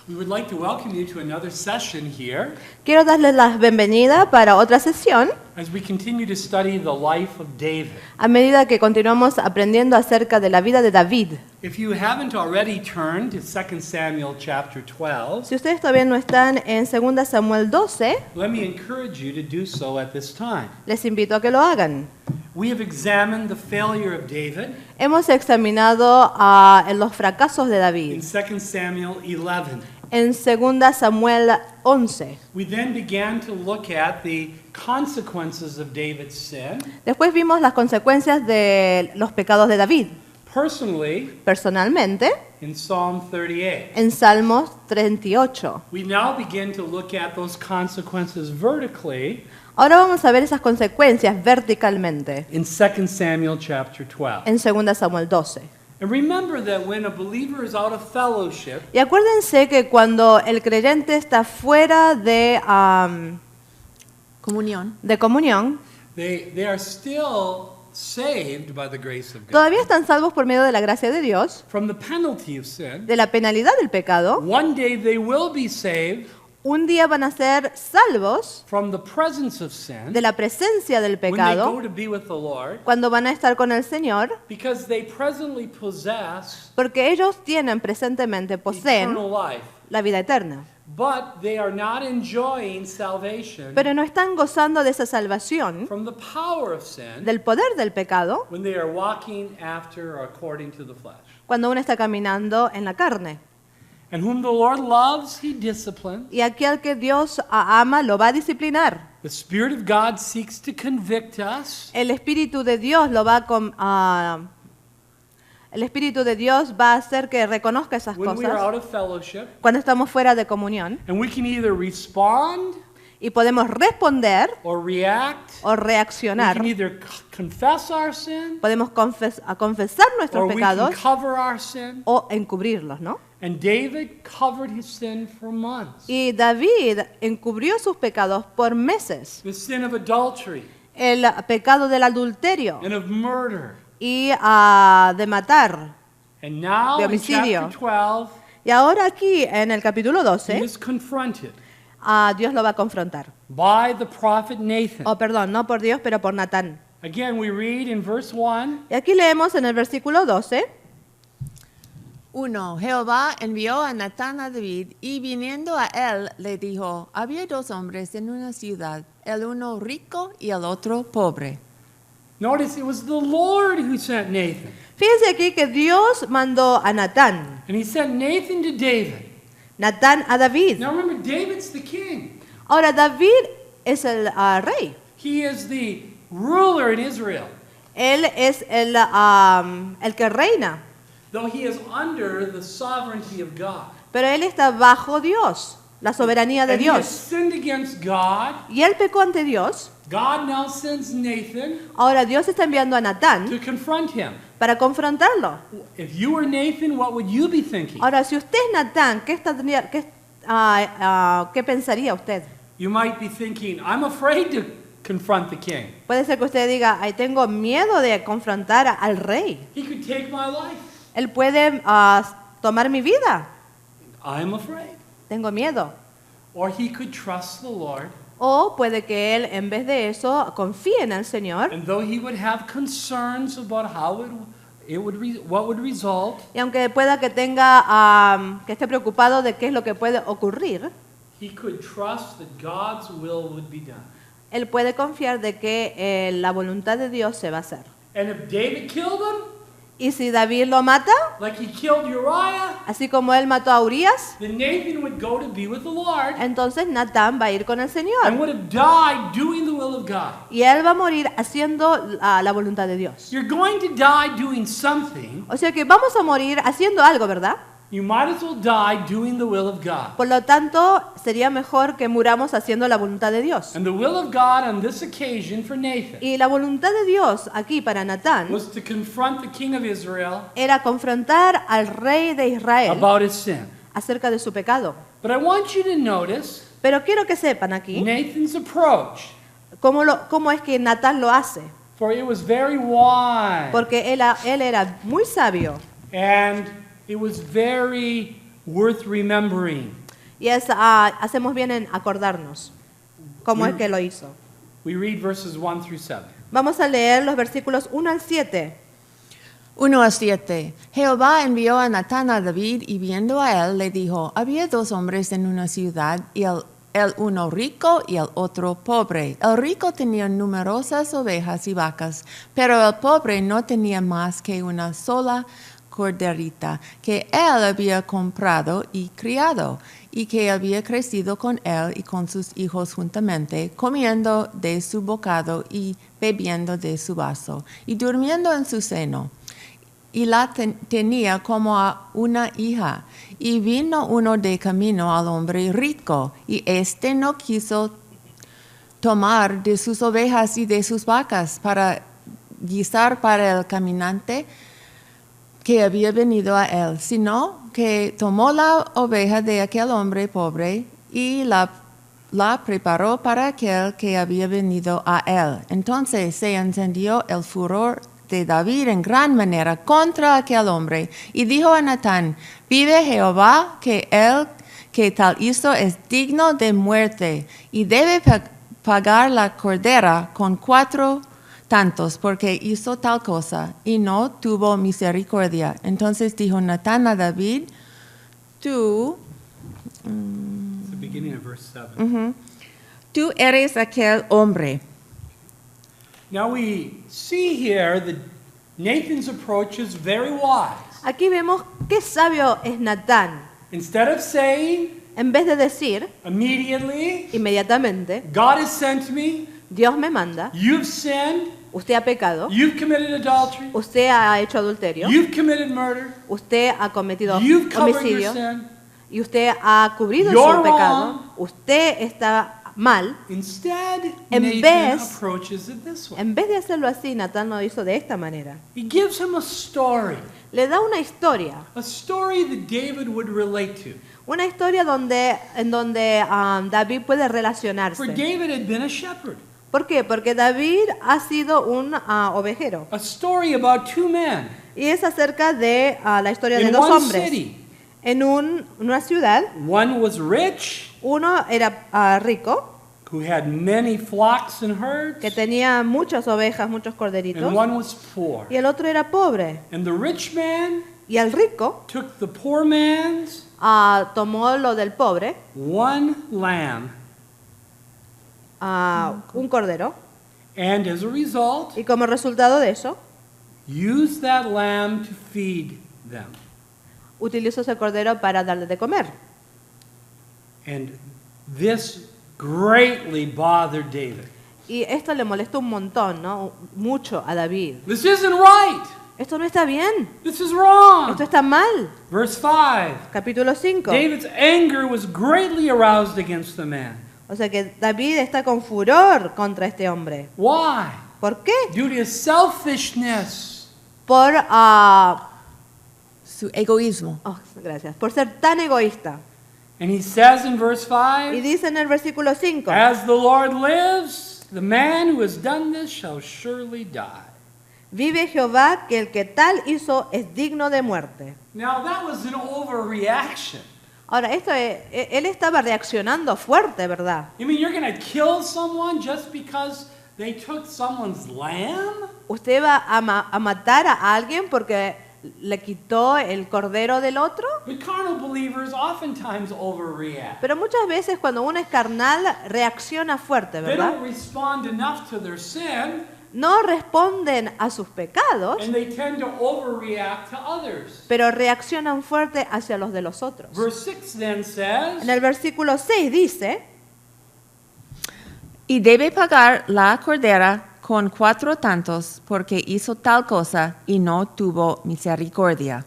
We would like to welcome you to another session here Quiero darles la bienvenida para otra sesión as we continue to study the life of David. a medida que continuamos aprendiendo acerca de la vida de David. If you haven't already turned to 2 Samuel chapter 12, Si ustedes todavía no están en 2 Samuel 12, let me encourage you to do so at this time. les invito a que lo hagan. We have examined the failure of David Hemos examinado los fracasos de in David 2 Samuel 11. en 2 Samuel 11. We then began to look at the consequences of David's sin. Después vimos las consecuencias de los pecados de David. Personally, Personalmente, in Psalm 38. en Salmos 38. We now begin to look at those consequences vertically Ahora vamos a ver esas consecuencias verticalmente in 2 Samuel chapter 12. en 2 Samuel 12. And remember that when a believer is out of fellowship, Y acuérdense que cuando el creyente está fuera de Comunión. comunión, they are still saved by the grace of God todavía están salvos por medio de la gracia de Dios, from the penalty of sin. de la penalidad del pecado. One day they will be saved Un día van a ser salvos from the presence of sin de la presencia del when they go pecado to be with the Lord, cuando van a estar con el Señor, because they presently possess porque ellos presentemente poseen eternal life. la vida eterna, But they are not enjoying salvation pero no están gozando de esa salvación, from the power of sin del poder del pecado, when they are walking after or according to the flesh. cuando uno está caminando en la carne. And whom the Lord loves, he disciplines. Y aquel que Dios ama lo va a disciplinar. The Spirit of God seeks to convict us. El Espíritu de Dios el Espíritu de Dios va a hacer que reconozca esas When we are cosas out of fellowship, cuando estamos fuera de comunión and we can either respond y podemos responder or react. o We reaccionar. can either confess our sin Podemos confesar or nuestros we can pecados cover our sin. o encubrirlos, ¿no? And David covered his sin for months. Y David encubrió sus pecados por meses. The sin of adultery El pecado del adulterio and of murder. y de matar. And now De in homicidio. chapter 12, Y ahora aquí en el capítulo he 12, is confronted Dios lo va a confrontar. by the prophet Nathan. Oh, perdón, no por Dios, pero por Natán. Again, we read in verse 1, Y aquí leemos en el versículo 12, 1. Jehová envió a Natán a David y viniendo a él le dijo, había dos hombres en una ciudad, el uno rico y el otro pobre. notice it was the Lord who sent Nathan. fíjense aquí que Dios mandó a Natán, And he sent Nathan to David. Natán a David. Now remember, David's the king. Ahora David es el rey. He is the ruler in Israel, Él es el que reina, though he is under the sovereignty of God. pero él está bajo Dios, la soberanía de And he has Dios. sinned against God. Y él pecó ante Dios. God now sends Nathan Ahora Dios está enviando a to Natán confront him. para confrontarlo. If you were Nathan, what would you be thinking? Ahora, si usted es Natán, ¿qué pensaría usted? You might be thinking, I'm afraid to confront the king. Puede ser que usted diga, ay, tengo miedo de confrontar al rey. He could take my life. Él puede tomar mi vida. I'm afraid. Tengo miedo. Or he could trust the Lord. O puede que él, en vez de eso, confíe en el Señor. And though he would have concerns about how what would result, Y aunque pueda que tenga, que esté preocupado de qué es lo que puede ocurrir, he could trust that God's will would be done. él puede confiar de que la voluntad de Dios se va a hacer. And if David killed him, Y si David lo mata, like he killed Uriah, así como él mató a Urias, then Nathan would go to be with the Lord entonces Natán va a ir con el and Señor. would have died doing the will of God. Y él va a morir haciendo la voluntad de Dios. You're going to die doing something. O sea que vamos a morir haciendo algo, ¿verdad? You might as well die doing the will of God. Por lo tanto, sería mejor que muramos haciendo la voluntad de Dios. And the will of God on this occasion for Nathan Y la voluntad de Dios aquí para Natán was to confront the king of Israel era confrontar al rey de Israel about his sin. acerca de su pecado. But I want you to notice Pero quiero que sepan aquí Nathan's approach, cómo es que Natán lo hace. for it was very wise Porque él era muy sabio and it was very worth remembering. Y hacemos bien en acordarnos cómo es que lo hizo. We read verses 1 through 7. Vamos a leer los versículos 1 al 7. 1-7. Jehová envió a Natán a David y viendo a él le dijo, había 2 hombres en una ciudad y el uno rico y el otro pobre. El rico tenía numerosas ovejas y vacas, pero el pobre no tenía más que una sola corderita que él había comprado y criado, y que había crecido con él y con sus hijos juntamente, comiendo de su bocado y bebiendo de su vaso, y durmiendo en su seno. Y la tenía como a una hija. Y vino uno de camino al hombre rico, y éste no quiso tomar de sus ovejas y de sus vacas para guisar para el caminante que había venido a él, sino que tomó la oveja de aquel hombre pobre y la preparó para aquel que había venido a él. Entonces se encendió el furor de David en gran manera contra aquel hombre, y dijo a Natán, vive Jehová, que él que tal hizo es digno de muerte, y debe pagar la cordera con 4 tantos, porque hizo tal cosa, y no tuvo misericordia. Entonces dijo Natán a David, tú It's the beginning of verse 7. tú eres aquel hombre. Now we see here that Nathan's approach is very wise. Aquí vemos qué sabio es Natán. Instead of saying En vez de decir immediately, inmediatamente, God has sent me, Dios me manda, you've sinned, usted ha pecado, you've committed adultery, usted ha hecho adulterio, you've committed murder, usted ha cometido you've covered your homicidio sin. y usted ha cubrido You're su pecado, wrong. usted está mal. Instead, En Nathan vez- approaches it this way. En vez de hacerlo así, Natán lo hizo de esta manera. He gives him a story Le da una historia that David would relate to. en donde David puede For relacionarse. David had been a shepherd. ¿Por qué? Porque David ha sido un ovejero. A story about 2 men Y es acerca de la historia de in 2 one hombres. city. En una ciudad, One was rich, uno era rico, who had many flocks and herds, que tenía muchas ovejas, muchos and corderitos, one was poor. y el otro era pobre. And the rich man Y el rico took the poor man's tomó lo del pobre, one lamb, un cordero, and as a result, y como resultado de eso, used that lamb to feed them. utilizó ese cordero para darle de comer. And this greatly bothered David. Y esto le molestó un montón, ¿no? Mucho a David. This isn't right. Esto no está bien, This is wrong. esto está mal. Verse 5. Capítulo 5. David's anger was greatly aroused against the man. O sea que David está con furor contra este hombre. Why? ¿Por qué? Due to his selfishness. Por, Su egoísmo. gracias, por ser tan egoísta. And he says in verse Y 5, dice en el versículo 5, as the Lord lives, the man who has done this shall surely die. vive Jehová que el que tal hizo es digno de muerte. Now that was an overreaction. Ahora, él estaba reaccionando fuerte, ¿verdad? You mean you're going to kill someone just because they took someone's lamb? ¿Usted va a matar a alguien porque le quitó el cordero del otro? But carnal believers oftentimes overreact. Pero muchas veces cuando uno es carnal reacciona fuerte, They ¿verdad? don't respond enough to their sin, No responden a sus pecados, and they tend to overreact to others. pero reaccionan fuerte hacia los de los otros. Verse 6 then En says, el versículo 6 dice, Y debe pagar la cordera con 4 tantos, porque hizo tal cosa y no tuvo misericordia.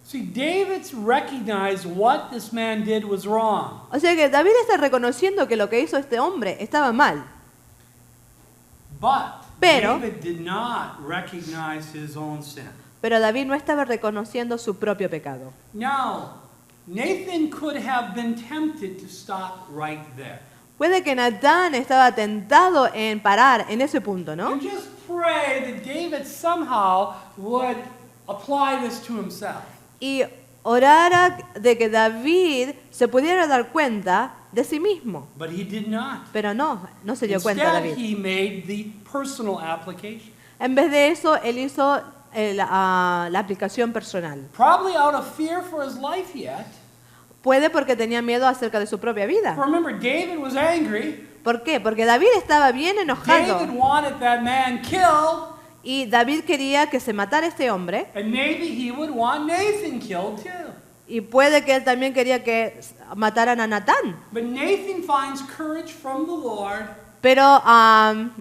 see, David's recognized what this man did was wrong. o sea que David está reconociendo que lo que hizo este hombre estaba mal. But Pero- David did not recognize his own sin. Pero David no estaba reconociendo su propio pecado. Now, Nathan could have been tempted to stop right there. Puede que Natán estaba tentado en parar en ese punto, ¿no? And just pray that David somehow would apply this to himself. Y orara de que David se pudiera dar cuenta de sí mismo. But he did not. Pero no se dio cuenta Instead, David. he made the personal application. En vez de eso, él hizo la aplicación personal. Probably out of fear for his life yet. Puede porque tenía miedo acerca de su propia vida. Remember, David was angry. ¿Por qué? Porque David estaba bien David enojado wanted that man killed, y David quería que se matara este hombre and maybe he would want Nathan killed too. y puede que él también quería que mataran a Natán. But Nathan finds courage from the Lord, Pero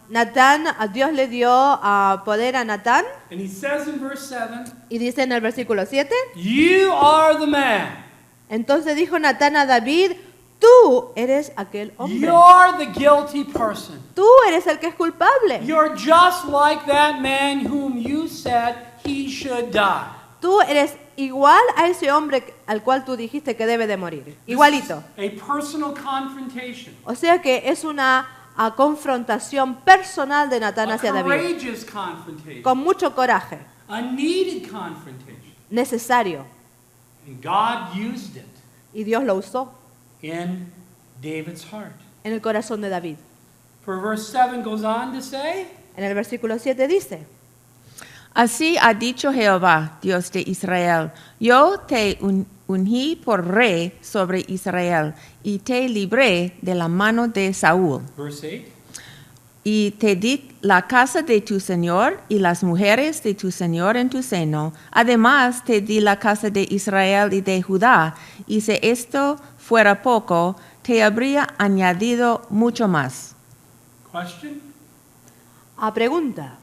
Natán, a Dios le dio poder a Natán and he says in verse 7, y dice en el versículo 7, "You are the man. entonces dijo Natán a David, tú eres aquel hombre. You're the guilty person. Tú eres el que es culpable. You're just like that man whom you said he should die." Tú eres igual a ese hombre al cual tú dijiste que debe de morir. Igualito. This is a personal confrontation. O sea que es una confrontación personal de Natán A hacia David. courageous confrontation. Con mucho coraje. A needed confrontation. Necesario. And God used it Y Dios lo usó in David's heart. en el corazón de David. For verse 7 goes on to say, En el versículo 7 dice, Así ha dicho Jehová, Dios de Israel, yo te ungí por rey sobre Israel y te libré de la mano de Saúl. verse 8, Y te di la casa de tu señor y las mujeres de tu señor en tu seno. Además te di la casa de Israel y de Judá. Y si esto fuera poco, te habría añadido mucho más. question? pregunta.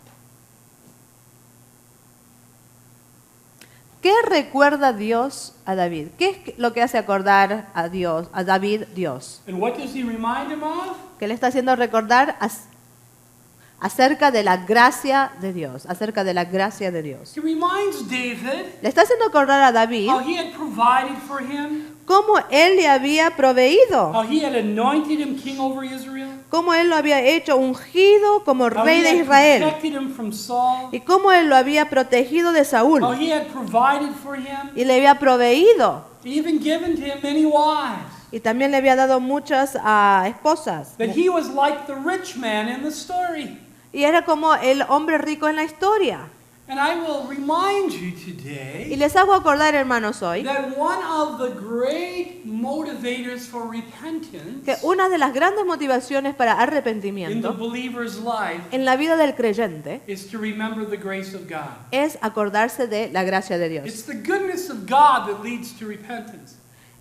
¿Qué recuerda Dios a David? ¿Qué es lo que hace acordar a Dios, a David Dios? And what does he remind him of? ¿Qué le está haciendo recordar acerca de la gracia de Dios? Acerca de la gracia de Dios. He reminds David Le está haciendo acordar a David how he had provided for him, cómo él le había proveído, how he had anointed him king over Israel, cómo él lo había hecho ungido como how rey he de had Israel protected him from Saul, y cómo él lo había protegido de how Saúl he had provided for him, y le había proveído even given to him many wives. y también le había dado muchas esposas. That he was like the rich man in the story. Y era como el hombre rico en la historia. And I will remind you Y today les hago acordar, hermanos, hoy that one of the great motivators for repentance que una de las grandes motivaciones para in the arrepentimiento believer's life en la vida del creyente is to remember the grace of God. es acordarse de la gracia de Dios. It's the goodness of God that leads to repentance.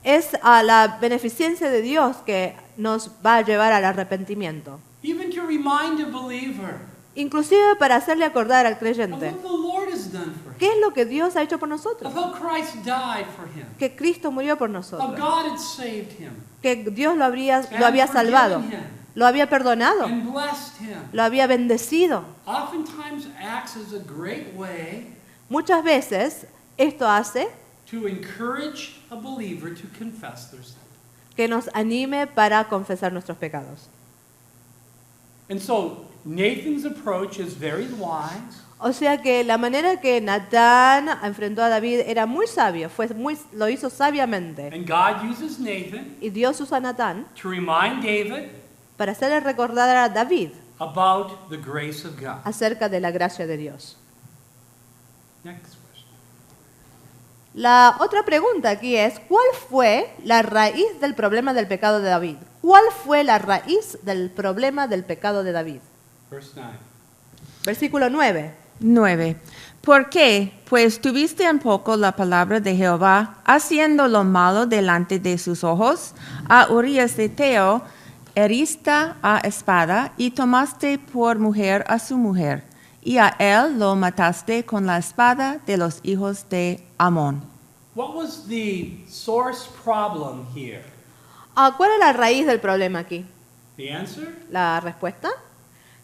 Es a la beneficencia de Dios que nos va a llevar al arrepentimiento. Even to remind a believer Inclusive para hacerle acordar al of creyente what the Lord has done for him, qué es lo que Dios ha hecho por nosotros. of how Christ died for him, Que Cristo murió por how nosotros. God had saved him Que Dios lo había and salvado, forgiven him lo había perdonado, and blessed him. lo había bendecido. Oftentimes acts as a great way Muchas veces esto hace to encourage a believer to confess their sin. que nos anime para confesar nuestros pecados. And so Nathan's approach is very wise. O sea que la manera que Natán enfrentó a David era muy sabio, lo hizo sabiamente. And God uses Nathan Y Dios usa a Natán to remind David para hacerle recordar a David about the grace of God. acerca de la gracia de Dios. Next question. La otra pregunta aquí es, ¿cuál fue la raíz del problema del pecado de David? ¿Cuál fue la raíz del problema del pecado de David? Verse 9. Versículo 9. 9. ¿Por qué? Pues tuviste en poco la palabra de Jehová, haciendo lo malo delante de sus ojos. A Urías de Teo heriste a espada y tomaste por mujer a su mujer. Y a él lo mataste con la espada de los hijos de Amón. What was the source problem here? ¿Cuál es la raíz del problema aquí? The answer? La respuesta.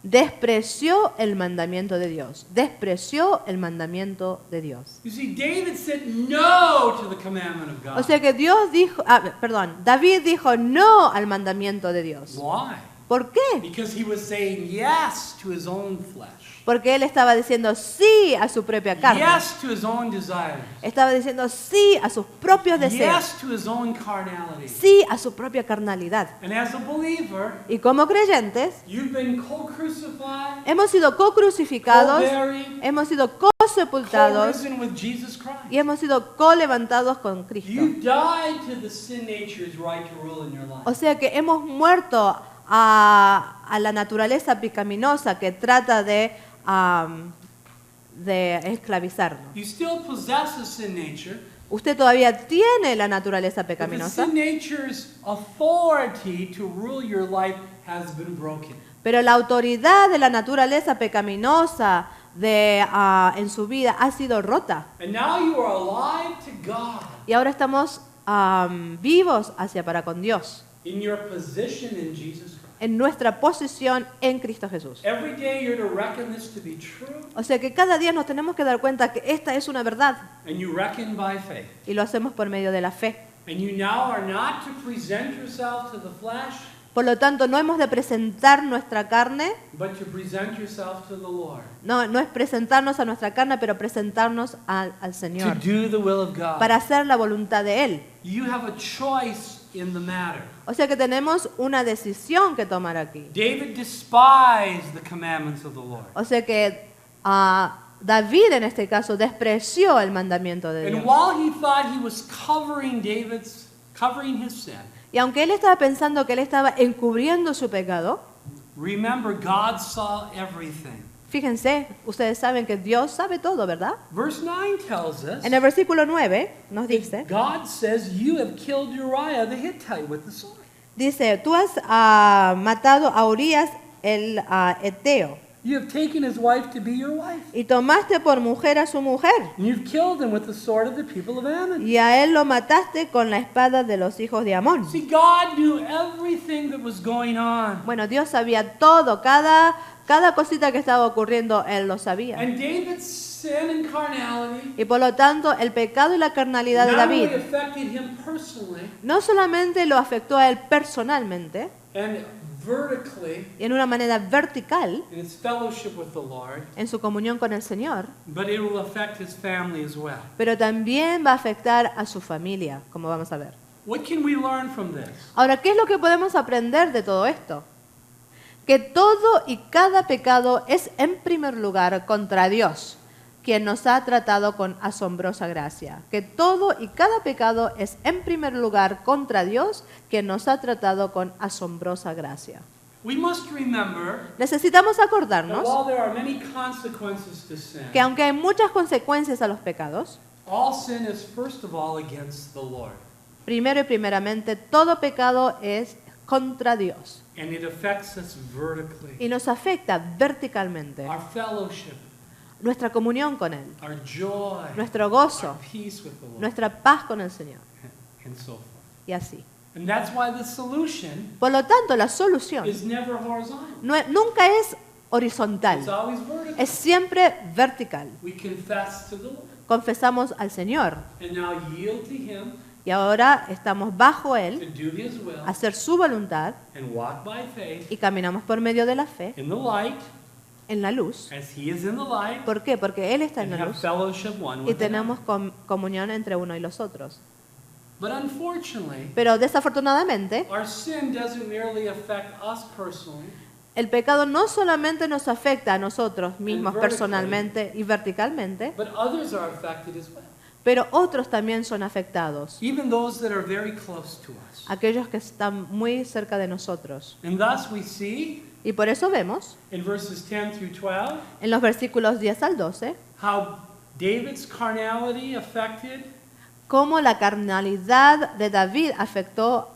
Despreció el mandamiento de Dios. Despreció el mandamiento de Dios. You see, David said no to the commandment of O God. sea que David dijo no al mandamiento de Dios. Why? ¿Por qué? Because he was saying yes to his own flesh. Porque él estaba diciendo sí a su propia carne. Yes to his own desires. Estaba diciendo sí a sus propios deseos. Yes to his own carnality. Sí a su propia carnalidad. And as a believer, Y como creyentes, you've been co-crucified, hemos sido co-crucificados, co-buried, hemos sido co-sepultados co-risen with Jesus Christ. y hemos sido co-levantados con Cristo. You died to the sin nature's right to rule in your life. O sea que hemos muerto a la naturaleza pecaminosa que trata de esclavizarnos. You still possess a sin nature. Usted todavía tiene la naturaleza But the pecaminosa, sin nature's authority to rule your life has been broken. pero la autoridad de la naturaleza pecaminosa en su vida ha sido rota. And now you are alive to God Y ahora estamos vivos hacia para con Dios, in your position in Jesus Christ. en nuestra posición en Cristo Jesús. Every day you're to reckon this to be true, O sea que cada día nos tenemos que dar cuenta que esta es una verdad and you reckon by faith. y lo hacemos por medio de la fe. And you now are not to present yourself to the flesh, Por lo tanto, no hemos de presentar nuestra carne, but to present yourself to the Lord, no es presentarnos a nuestra carne, pero presentarnos al to Señor do the will of God. para hacer la voluntad de Él. You have a choice in the matter. O sea que tenemos una decisión que tomar aquí. David despised the commandments of the Lord. O sea que David en este caso despreció el mandamiento de And Dios. while he thought he was covering his sin, Y aunque él estaba pensando que él estaba encubriendo su pecado, remember God saw everything. fíjense, ustedes saben que Dios sabe todo, ¿verdad? Verse 9 tells us En el versículo 9 nos dice, God says you have killed Uriah the Hittite with the sword. dice, tú has matado a Urías el Eteo You have taken his wife to be your wife. y tomaste por mujer a su mujer And you've killed him with the sword of the people of Ammon. y a él lo mataste con la espada de los hijos de Amón. See, God knew everything that was going on. Bueno, Dios sabía todo, cada cosita que estaba ocurriendo, él lo sabía. And David's sin and carnality Y por lo tanto, el pecado y la carnalidad de not David only affected him personally no solamente lo afectó a él personalmente, and vertically y en una manera vertical, in his fellowship with the Lord, en su comunión con el Señor, but it will affect his family as well. pero también va a afectar a su familia, como vamos a ver. What can we learn from this? Ahora, ¿qué es lo que podemos aprender de todo esto? Que todo y cada pecado es en primer lugar contra Dios, quien nos ha tratado con asombrosa gracia. Que todo y cada pecado es en primer lugar contra Dios, quien nos ha tratado con asombrosa gracia. We must remember Necesitamos that acordarnos while there are many consequences to sin, que aunque hay muchas consecuencias a los pecados, all sin is first of all against the Lord, primero y primeramente todo pecado es contra Dios and it affects us vertically. y nos afecta verticalmente. Our fellowship, Nuestra comunión con Él, our joy, nuestro gozo, our peace with the Lord, nuestra paz con el Señor and so forth. y así. And that's why the solution Por lo tanto, la solución is never horizontal. nunca es It's horizontal, always vertical. es siempre vertical. We confess to the Lord Confesamos al Señor and now yield to Him y ahora estamos bajo to Él, do His will a hacer su voluntad and walk by faith y caminamos por medio de la fe in the light en la luz. as He is in the light ¿Por qué? Porque Él está en and la have luz fellowship one y with tenemos another. comunión entre uno y los otros. But unfortunately, Pero desafortunadamente, our sin doesn't merely affect us personally, el pecado no solamente nos afecta a nosotros mismos vertically. personalmente y verticalmente, but others are affected as well. pero otros también son afectados, Even those that are very close to us. aquellos que están muy cerca de nosotros. And thus we see Y por eso vemos in verses 10 through 12 en los versículos 10 al 12 how David's carnality affected cómo la carnalidad de David afectó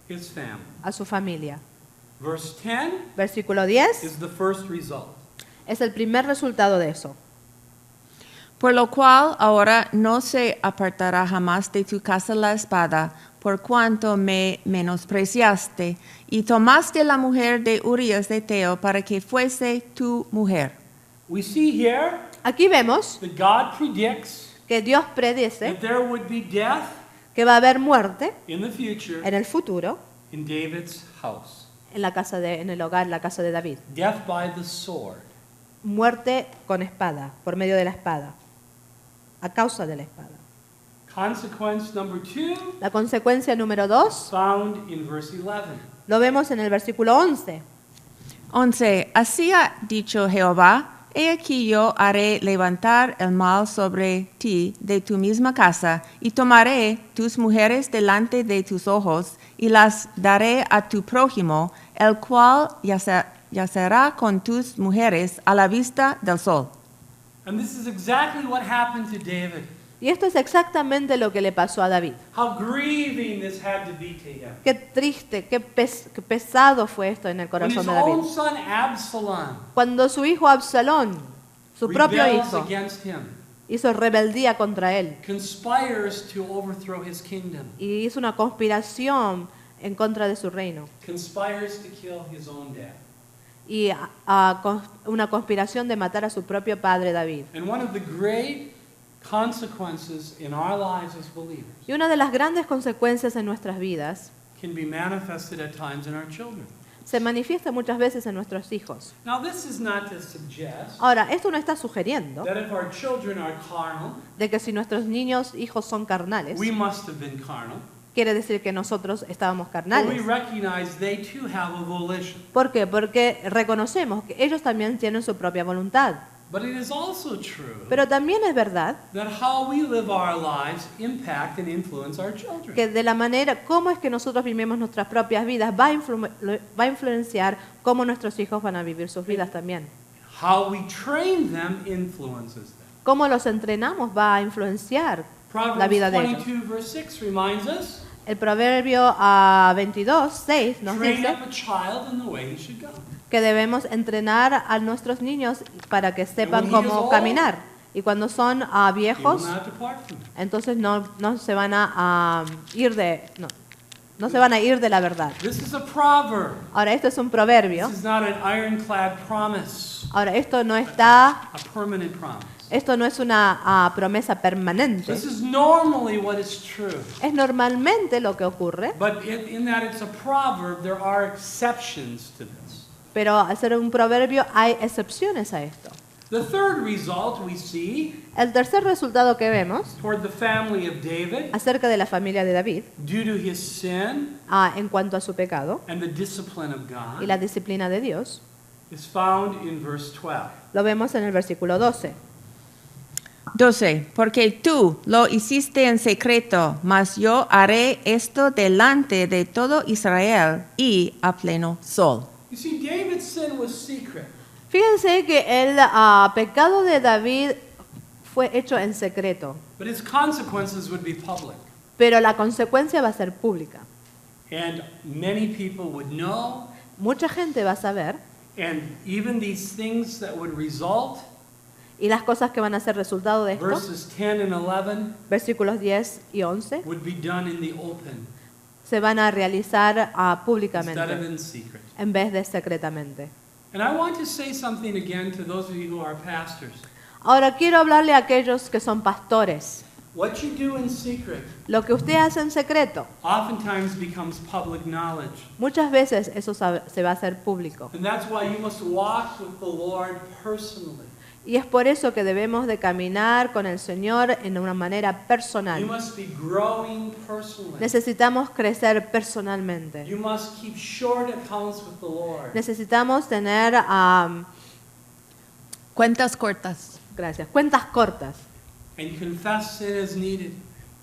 his family. a su familia. Verse 10 Versículo 10 is the first result. es el primer resultado de eso. Por lo cual ahora no se apartará jamás de tu casa la espada, por cuanto me menospreciaste, y tomaste la mujer de Urías de Eteo para que fuese tu mujer. We see here Aquí vemos that God predicts que Dios predice that there would be death que va a haber muerte in the future en el futuro in David's house. en el hogar, la casa de David. Death by the sword. Muerte con espada, por medio de la espada, a causa de la espada. Consequence number 2, La consecuencia número 2 found in verse 11. lo vemos en el versículo 11. 11. Así ha dicho Jehová, he aquí yo haré levantar el mal sobre ti de tu misma casa, y tomaré tus mujeres delante de tus ojos, y las daré a tu prójimo, el cual yacerá con tus mujeres a la vista del sol. And this is exactly what happened to David. Y esto es exactamente lo que le pasó a David. How grieving this had to be to him. Qué triste, qué pesado fue esto en el When corazón his de David. own son Absalom Cuando su hijo Absalón, su propio rebels hijo, against him, hizo rebeldía contra él conspires to overthrow his kingdom, y hizo una conspiración en contra de su reino conspires to kill his own dad. y una conspiración de matar a su propio padre David. And one of the great consequences in our lives as believers Y una de las grandes consecuencias en nuestras vidas can be manifested at times in our children. se manifiesta muchas veces en nuestros hijos. Now, this is not to suggest Ahora, esto no está sugiriendo that if our children are carnal, de que si nuestros niños, hijos son carnales, we must have been carnal. quiere decir que nosotros estábamos But we carnales. recognize they too have a volition. ¿Por qué? Porque reconocemos que ellos también tienen su propia voluntad. But it is also true Pero también es verdad that how we live our lives impact and influence our children. que de la manera, cómo es que nosotros vivimos nuestras propias vidas, va a influenciar cómo nuestros hijos van a vivir sus vidas también. How we train them influences them. Cómo los entrenamos va a influenciar la vida de Proverbs ellos. 22 verse 6 reminds us, El proverbio 22:6 nos train dice up a child in the way he should go. que debemos entrenar a nuestros niños para que sepan when he is cómo old, caminar. Y cuando son He will viejos, not depart from it. entonces no se van a ir no se van a ir de la verdad. This is a proverb. Ahora, esto es un proverbio. This is not an ironclad promise, Ahora, esto no está, a permanent promise. esto no es una promesa permanente. This is normally what is true. Es normalmente lo que ocurre, But in that it's a proverb, there are exceptions to this. pero al ser un proverbio hay excepciones a esto. The third result we see El tercer resultado que vemos toward the family of David, acerca de la familia de David, due to his sin en cuanto a su pecado and the discipline of y God, la disciplina de Dios, is found in verse 12. lo vemos en el versículo 12. 12. Porque tú lo hiciste en secreto, mas yo haré esto delante de todo Israel y a pleno sol. You see, David's sin was secret. Fíjense que el pecado de David fue hecho en secreto, But his consequences would be public. pero la consecuencia va a ser pública. And many people would know, Mucha gente va a saber and even these things that would result, y las cosas que van a ser resultado de esto, verses 10 and 11, versículos 10 y 11, would be done in the open se van a realizar instead of públicamente in secret. en vez de secretamente. And I want to say something again to those of you who are pastors. Ahora quiero hablarle a aquellos que son pastores. What you do in secret Lo que usted hace en secreto, oftentimes becomes public knowledge. muchas veces eso se va a hacer público. And that's why you must walk with the Lord personally. Y es por eso que debemos de caminar con el Señor en una manera You personal. must be growing personally. Necesitamos crecer personalmente. You must keep short accounts with the Lord. Necesitamos tener, Cuentas cortas. gracias, cuentas cortas. And confess sin as needed.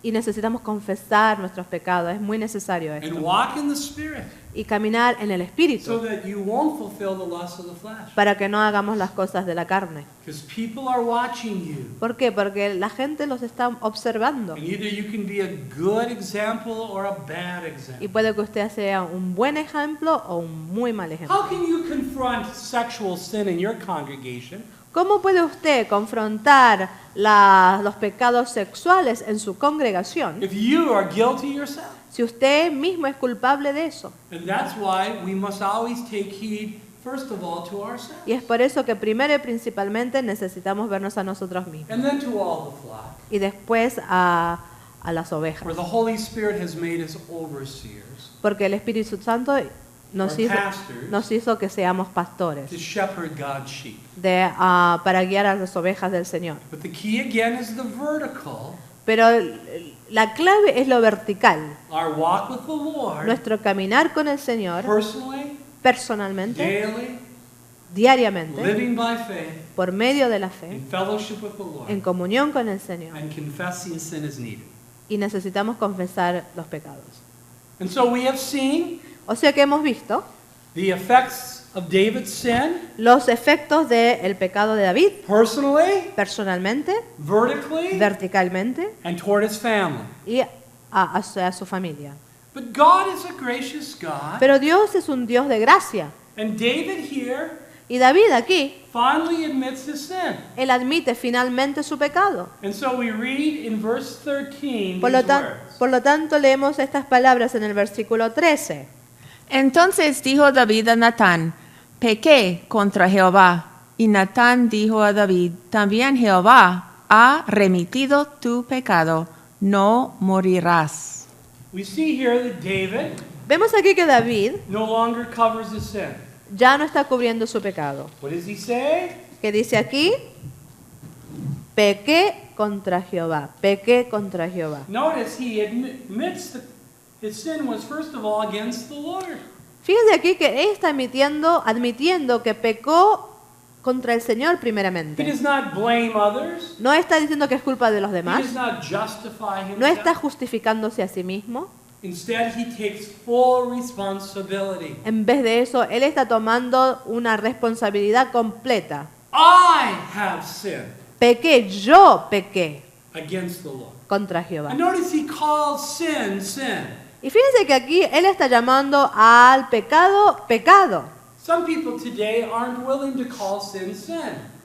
Y necesitamos confesar nuestros pecados. Es muy necesario And esto. walk in the Spirit Y caminar en el so Espíritu that you won't fulfill the lusts of the flesh. para que no hagamos las cosas de la carne. Because people are watching you. ¿Por qué? Porque la gente los está observando. And either you can be a good example or a bad Y example. puede que usted sea un buen ejemplo o un muy mal ejemplo. How can you confront sexual sin in your congregation ¿Cómo puede usted confrontar los pecados sexuales en su congregación if you are guilty yourself? si usted mismo es culpable de eso? And that's why we must always take heed, first of all, to ourselves. Y es por eso que primero y principalmente necesitamos vernos a nosotros mismos And then to all the flock, y después a las where ovejas. the Holy Spirit has made us overseers. Porque el Espíritu Santo nos or hizo, pastors nos hizo que seamos pastores to shepherd God's sheep. para guiar a las ovejas del Señor. But the key again is the vertical, Pero la clave es lo vertical, our walk with the Lord, nuestro caminar con el Señor personally, personalmente, daily, diariamente, living by faith, por medio de la fe, in fellowship with the Lord, en comunión con el Señor. and confessing sin as needed. Y necesitamos confesar los pecados. And so we have seen O sea que hemos visto the effects of David's sin, los efectos del pecado de David, personally, personalmente, vertically, verticalmente, and toward his family. y a su familia. But God is a gracious God, Pero Dios es un Dios de gracia. and David here Y David aquí, finally admits his sin. él admite finalmente su pecado. And so we read in verse 13 Por these lo, words. por lo tanto, leemos estas palabras en el versículo 13. Entonces dijo David a Natán, pequé contra Jehová. Y Natán dijo a David, también Jehová ha remitido tu pecado, no morirás. We see here that David Vemos aquí que David no longer covers his sin. ya no está cubriendo su pecado. What does he say? Que dice aquí, pequé contra Jehová, pequé contra Jehová. Notice he admits that his sin was first of all against the Lord. Fíjense aquí que él está admitiendo que pecó contra el Señor He primeramente. does not blame others. No está diciendo que es culpa de los He demás, does not justify no está himself. justificándose a sí mismo. Instead, he takes full responsibility. En vez de eso, él está tomando una responsabilidad completa. I have sinned Pequé, yo pequé against the Lord. contra Jehová. And notice he calls sin, sin. Y fíjense que aquí él está llamando al pecado, pecado. Some people today aren't willing to call sin, sin.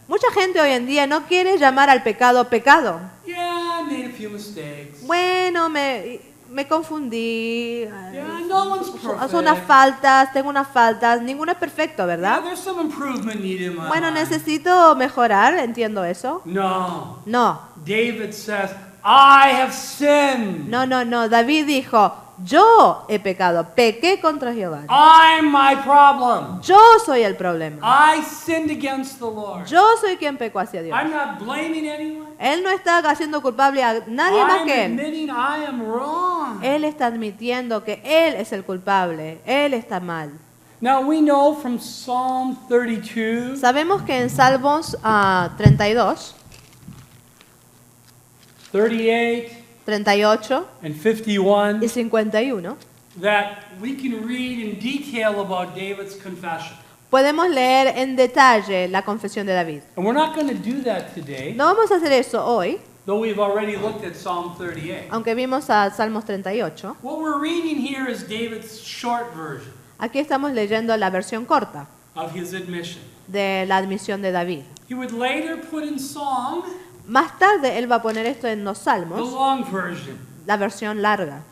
Mucha gente hoy en día no quiere llamar al pecado, pecado. Yeah, I made a few mistakes. Bueno, me confundí. Yeah, no one's perfect. Son unas faltas, tengo unas faltas. Ninguno es perfecto, Yeah, ¿verdad? there's some improvement needed in my Bueno, life. necesito mejorar, entiendo eso. No. No, David says, I have sinned. no. David dijo, yo he pecado, pequé contra Jehová. I'm my problem. Yo soy el problema. I sinned against the Lord. Yo soy quien pecó hacia Dios. I'm not blaming anyone. Él no está haciendo culpable a nadie más I'm que él. admitting I am wrong. Él está admitiendo que él es el culpable, él está mal. Now we know from Psalm 32 Sabemos que en Salmos 32, 38 38 and y 51 51, that we can read in detail about David's confession. podemos leer en detalle la confesión de David. And we're not going to do that today, No vamos a hacer eso hoy, though we've already looked at Psalm 38. aunque vimos a Salmos 38. What we're reading here is David's short version Aquí estamos leyendo la versión corta of his admission. de la admisión de David. He would later put in song Más tarde él va a poner esto en los the Salmos, long version la versión larga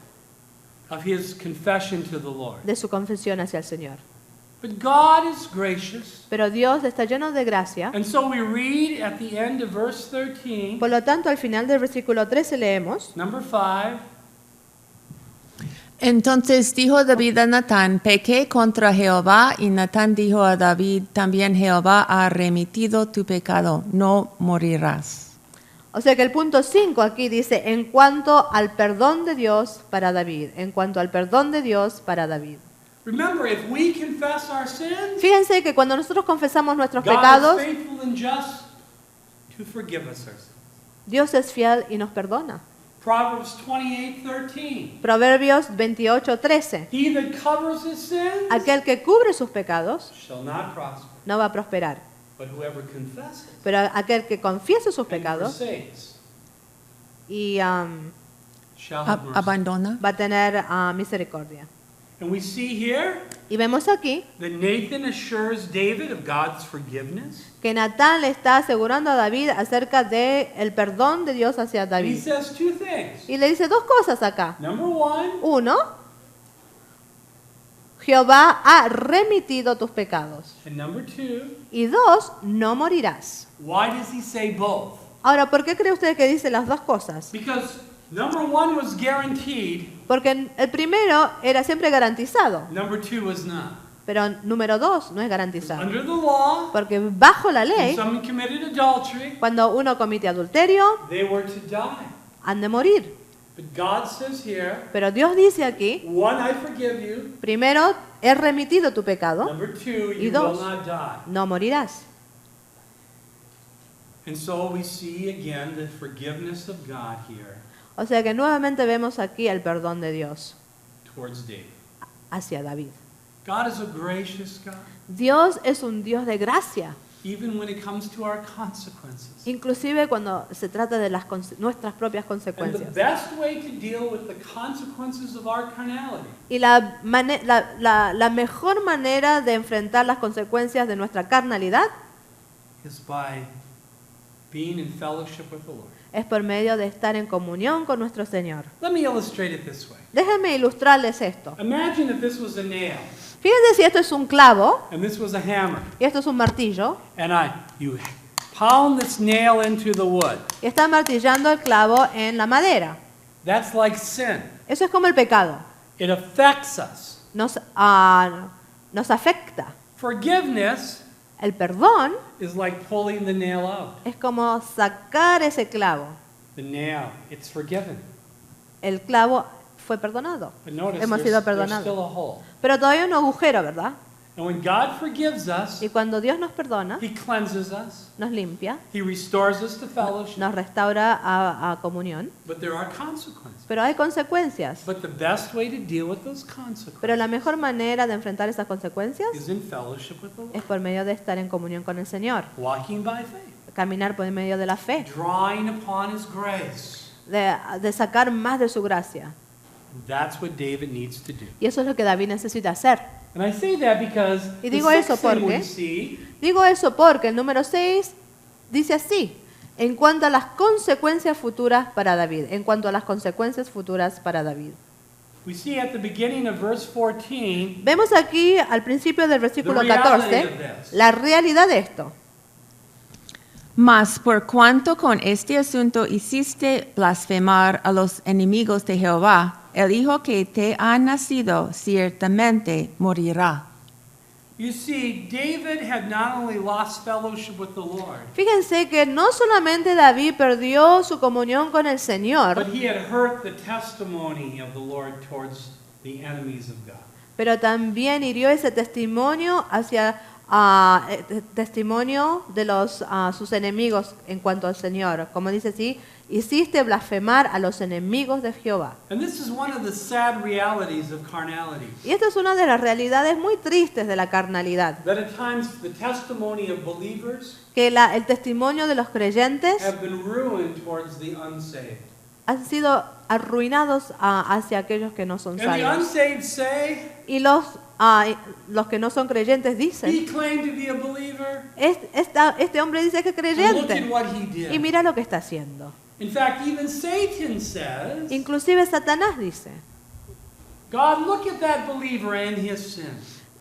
of his confession to the Lord. de su confesión hacia el Señor. But God is gracious, Pero Dios está lleno de gracia. and so we read at the end of verse 13, Por lo tanto, al final del versículo 13 leemos, number 5, Entonces dijo David a Natán, pequé contra Jehová, y Natán dijo a David, también Jehová ha remitido tu pecado, no morirás. o sea que el punto 5 aquí dice, en cuanto al perdón de Dios para David, en cuanto al perdón de Dios para David. remember, if we confess our sins, Fíjense que cuando nosotros confesamos nuestros God pecados, is faithful and just to forgive us our sins. Dios es fiel y nos perdona. Proverbs 28:13. Proverbios 28:13. He that covers his sins Aquel que cubre sus pecados shall not prosper, no va a prosperar, but whoever confesses pero aquel que confiese sus and pecados forsakes y shall have mercy. Abandona. va a tener misericordia. And we see here Y vemos aquí that Nathan assures David of God's forgiveness. que Natán le está asegurando a David acerca de el perdón de Dios hacia And he David. says two things. Y le dice dos cosas acá. Number one, Uno, Jehová ha remitido tus pecados. and number two, Y dos, no morirás. why does he say both? Ahora, ¿por qué cree usted que dice las dos cosas? Because Number one was guaranteed. Porque el primero era siempre garantizado, Number two was not. pero número 2 no es garantizado. Under the law, Porque bajo la when ley, someone committed adultery, cuando uno comete adulterio, they were to die. han de morir. But God says here, Pero Dios dice aquí, one, I forgive you. primero, he remitido tu pecado, Number two, Y you dos. will not die. no morirás. And so we see again the forgiveness of God here O sea que nuevamente vemos aquí el perdón de Dios towards David. hacia David. God is a gracious God, Dios es un Dios de gracia, even when it comes to our consequences. inclusive cuando se trata de nuestras propias And the consecuencias. best way to deal with the consequences of our carnality Y la mejor manera de enfrentar las consecuencias de nuestra carnalidad is by being in fellowship with the Lord. es por medio de estar en comunión con nuestro Señor. Let me illustrate it this way. Déjenme ilustrarles esto. Imagine if this was a nail Fíjense si esto es un clavo and this was a hammer, y esto es un martillo and you pound this nail into the wood. y está martillando el clavo en la madera. That's like sin. Eso es como el pecado. It affects us. Nos afecta. Forgiveness El perdón is like pulling the nail out. es como sacar ese clavo. The nail, it's forgiven. El clavo fue perdonado. But notice Hemos there's, sido there's still perdonados. a hole. Pero todavía hay un agujero, ¿verdad? And when God forgives us, Y cuando Dios nos perdona, He cleanses us. nos limpia, He restores us to fellowship. nos restaura a comunión. But there are consequences. Pero hay consecuencias. But the best way to deal with those Pero consequences la mejor manera de enfrentar esas consecuencias is in fellowship with the Lord. es por medio de estar en comunión con el Señor. Walking by faith. Caminar por medio de la fe, Drawing upon His grace. de sacar más de su gracia. That's what David needs to do. Y eso es lo que David necesita hacer. And I say that because Y the digo eso sixth thing porque- we see Digo eso porque el número 6 dice así, en cuanto a las consecuencias futuras para David, en cuanto a las consecuencias futuras para David. we see at the beginning of verse 14 Vemos aquí al principio del versículo The reality 14 of this. la realidad de esto. Mas por cuanto con este asunto hiciste blasfemar a los enemigos de Jehová, el hijo que te ha nacido ciertamente morirá. You see, David had not only lost fellowship with the Lord, Fíjense que no solamente David perdió su comunión con el but Señor, he had hurt the testimony of the Lord towards the enemies of God. pero también hirió ese testimonio hacia testimonio de sus enemigos en cuanto al Señor. Como dice así, hiciste blasfemar a los enemigos de Jehová. And this is one of the sad realities of carnality. Y esta es una de las realidades muy tristes de la carnalidad, That at times the testimony of believers que el testimonio de los creyentes have been ruined towards the unsaved. han sido arruinados hacia aquellos que no son And the salvos. unsaved say, Y los que no son creyentes he dicen, claimed to be a believer, este hombre dice que es and look at creyente. what he Y did. mira lo que está haciendo. In fact, even Satan says, Inclusive Satanás dice, God, look at that believer and his sin.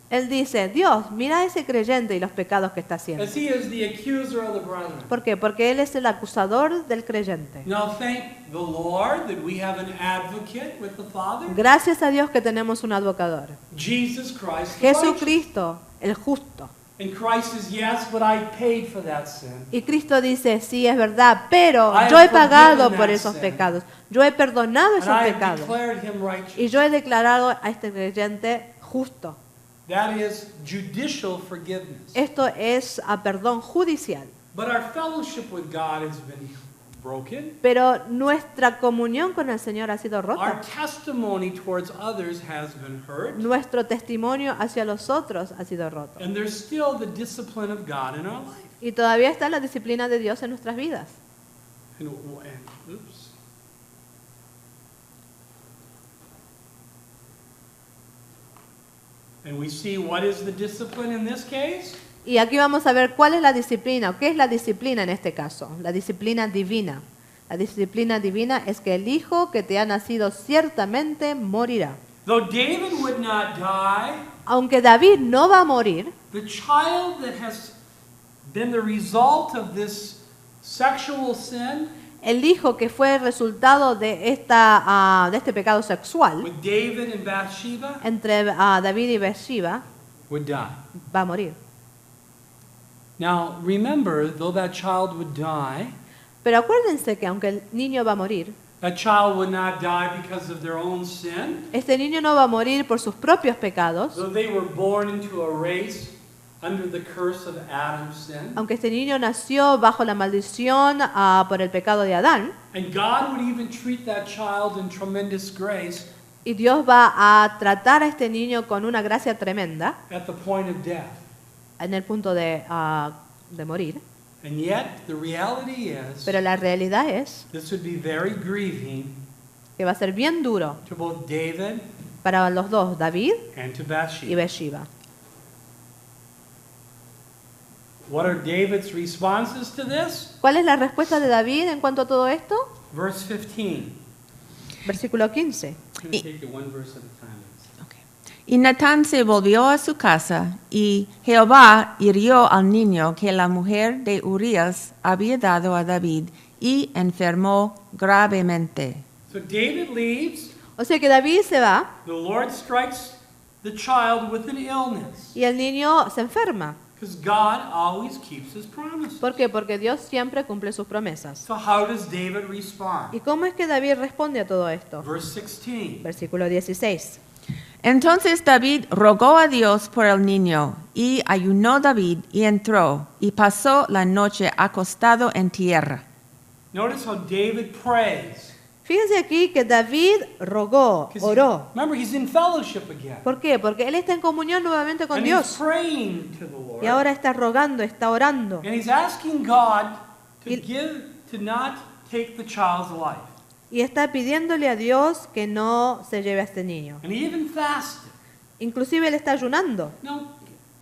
él dice, Dios, mira a ese creyente y los pecados que está haciendo. As he is the accuser of the brethren. ¿Por qué? Porque él es el acusador del creyente. Now thank the Lord that we have an advocate with the Father, Gracias a Dios que tenemos un advocador. Jesus Christ the righteous. Jesucristo, el justo. And Christ says, yes, but I paid for that sin. Y Cristo dice, sí, es verdad, pero I yo have he pagado forgiven por that esos sin. pecados. Yo he perdonado And esos I have pecados. declared him righteous. Y yo he declarado a este creyente justo. That is judicial forgiveness. Esto es perdón judicial. But our fellowship with God has been broken. Pero nuestra comunión con el Señor ha sido Our rota. testimony towards others has been hurt. Nuestro testimonio hacia los otros ha sido roto. And there's still the discipline of God in our life. Y todavía está la disciplina de Dios en nuestras vidas. Oops. And we see what is the discipline in this case? Y aquí vamos a ver cuál es la disciplina, o qué es la disciplina en este caso. La disciplina divina. La disciplina divina es que el hijo que te ha nacido ciertamente morirá. Though David would not die, Aunque David no va a morir, the child that has been the result of this sexual sin el hijo que fue resultado de de este pecado sexual with David and Bathsheba entre David y Bathsheba would die. va a morir. Now, remember, though that child would die, Pero acuérdense que aunque el niño va a morir, that child would not die because of their own sin. este niño no va a morir por sus propios pecados, Though they were born into a race under the curse of Adam's sin. aunque este niño nació bajo la maldición por el pecado de Adán, And God would even treat that child in tremendous grace y Dios va a tratar a este niño con una gracia tremenda at the point of death. en el punto de morir. And yet, the reality is, Pero la realidad es this would be very grieving que va a ser bien duro to both David para los dos, David and to y Bathsheba. Bathsheba. What are David's responses to this? ¿Cuál es la respuesta de David en cuanto a todo esto? Verse 15. Versículo 15. I'm going to take it one verse at a time. Y Natán se volvió a su casa, y Jehová hirió al niño que la mujer de Urías había dado a David, y enfermó gravemente. So David leaves. O sea que David se va The Lord strikes the child with an illness. y el niño se enferma. Because God always keeps his promises. ¿Por qué? Porque Dios siempre cumple sus promesas. So how does David respond? ¿Y cómo es que David responde a todo esto? Verse 16. Versículo 16. Entonces David rogó a Dios por el niño, y ayunó David, y entró, y pasó la noche acostado en tierra. Notice how David prays. Fíjense aquí que David rogó, 'Cause oró. remember, he's in fellowship again. ¿Por qué? Porque él está en comunión nuevamente con And he's Dios. praying to the Lord. Y ahora está rogando, está orando. And he's asking God Y- to not take the child's life. Y está pidiéndole a Dios que no se lleve a este niño. And he even fasted. Inclusive él está ayunando. Now,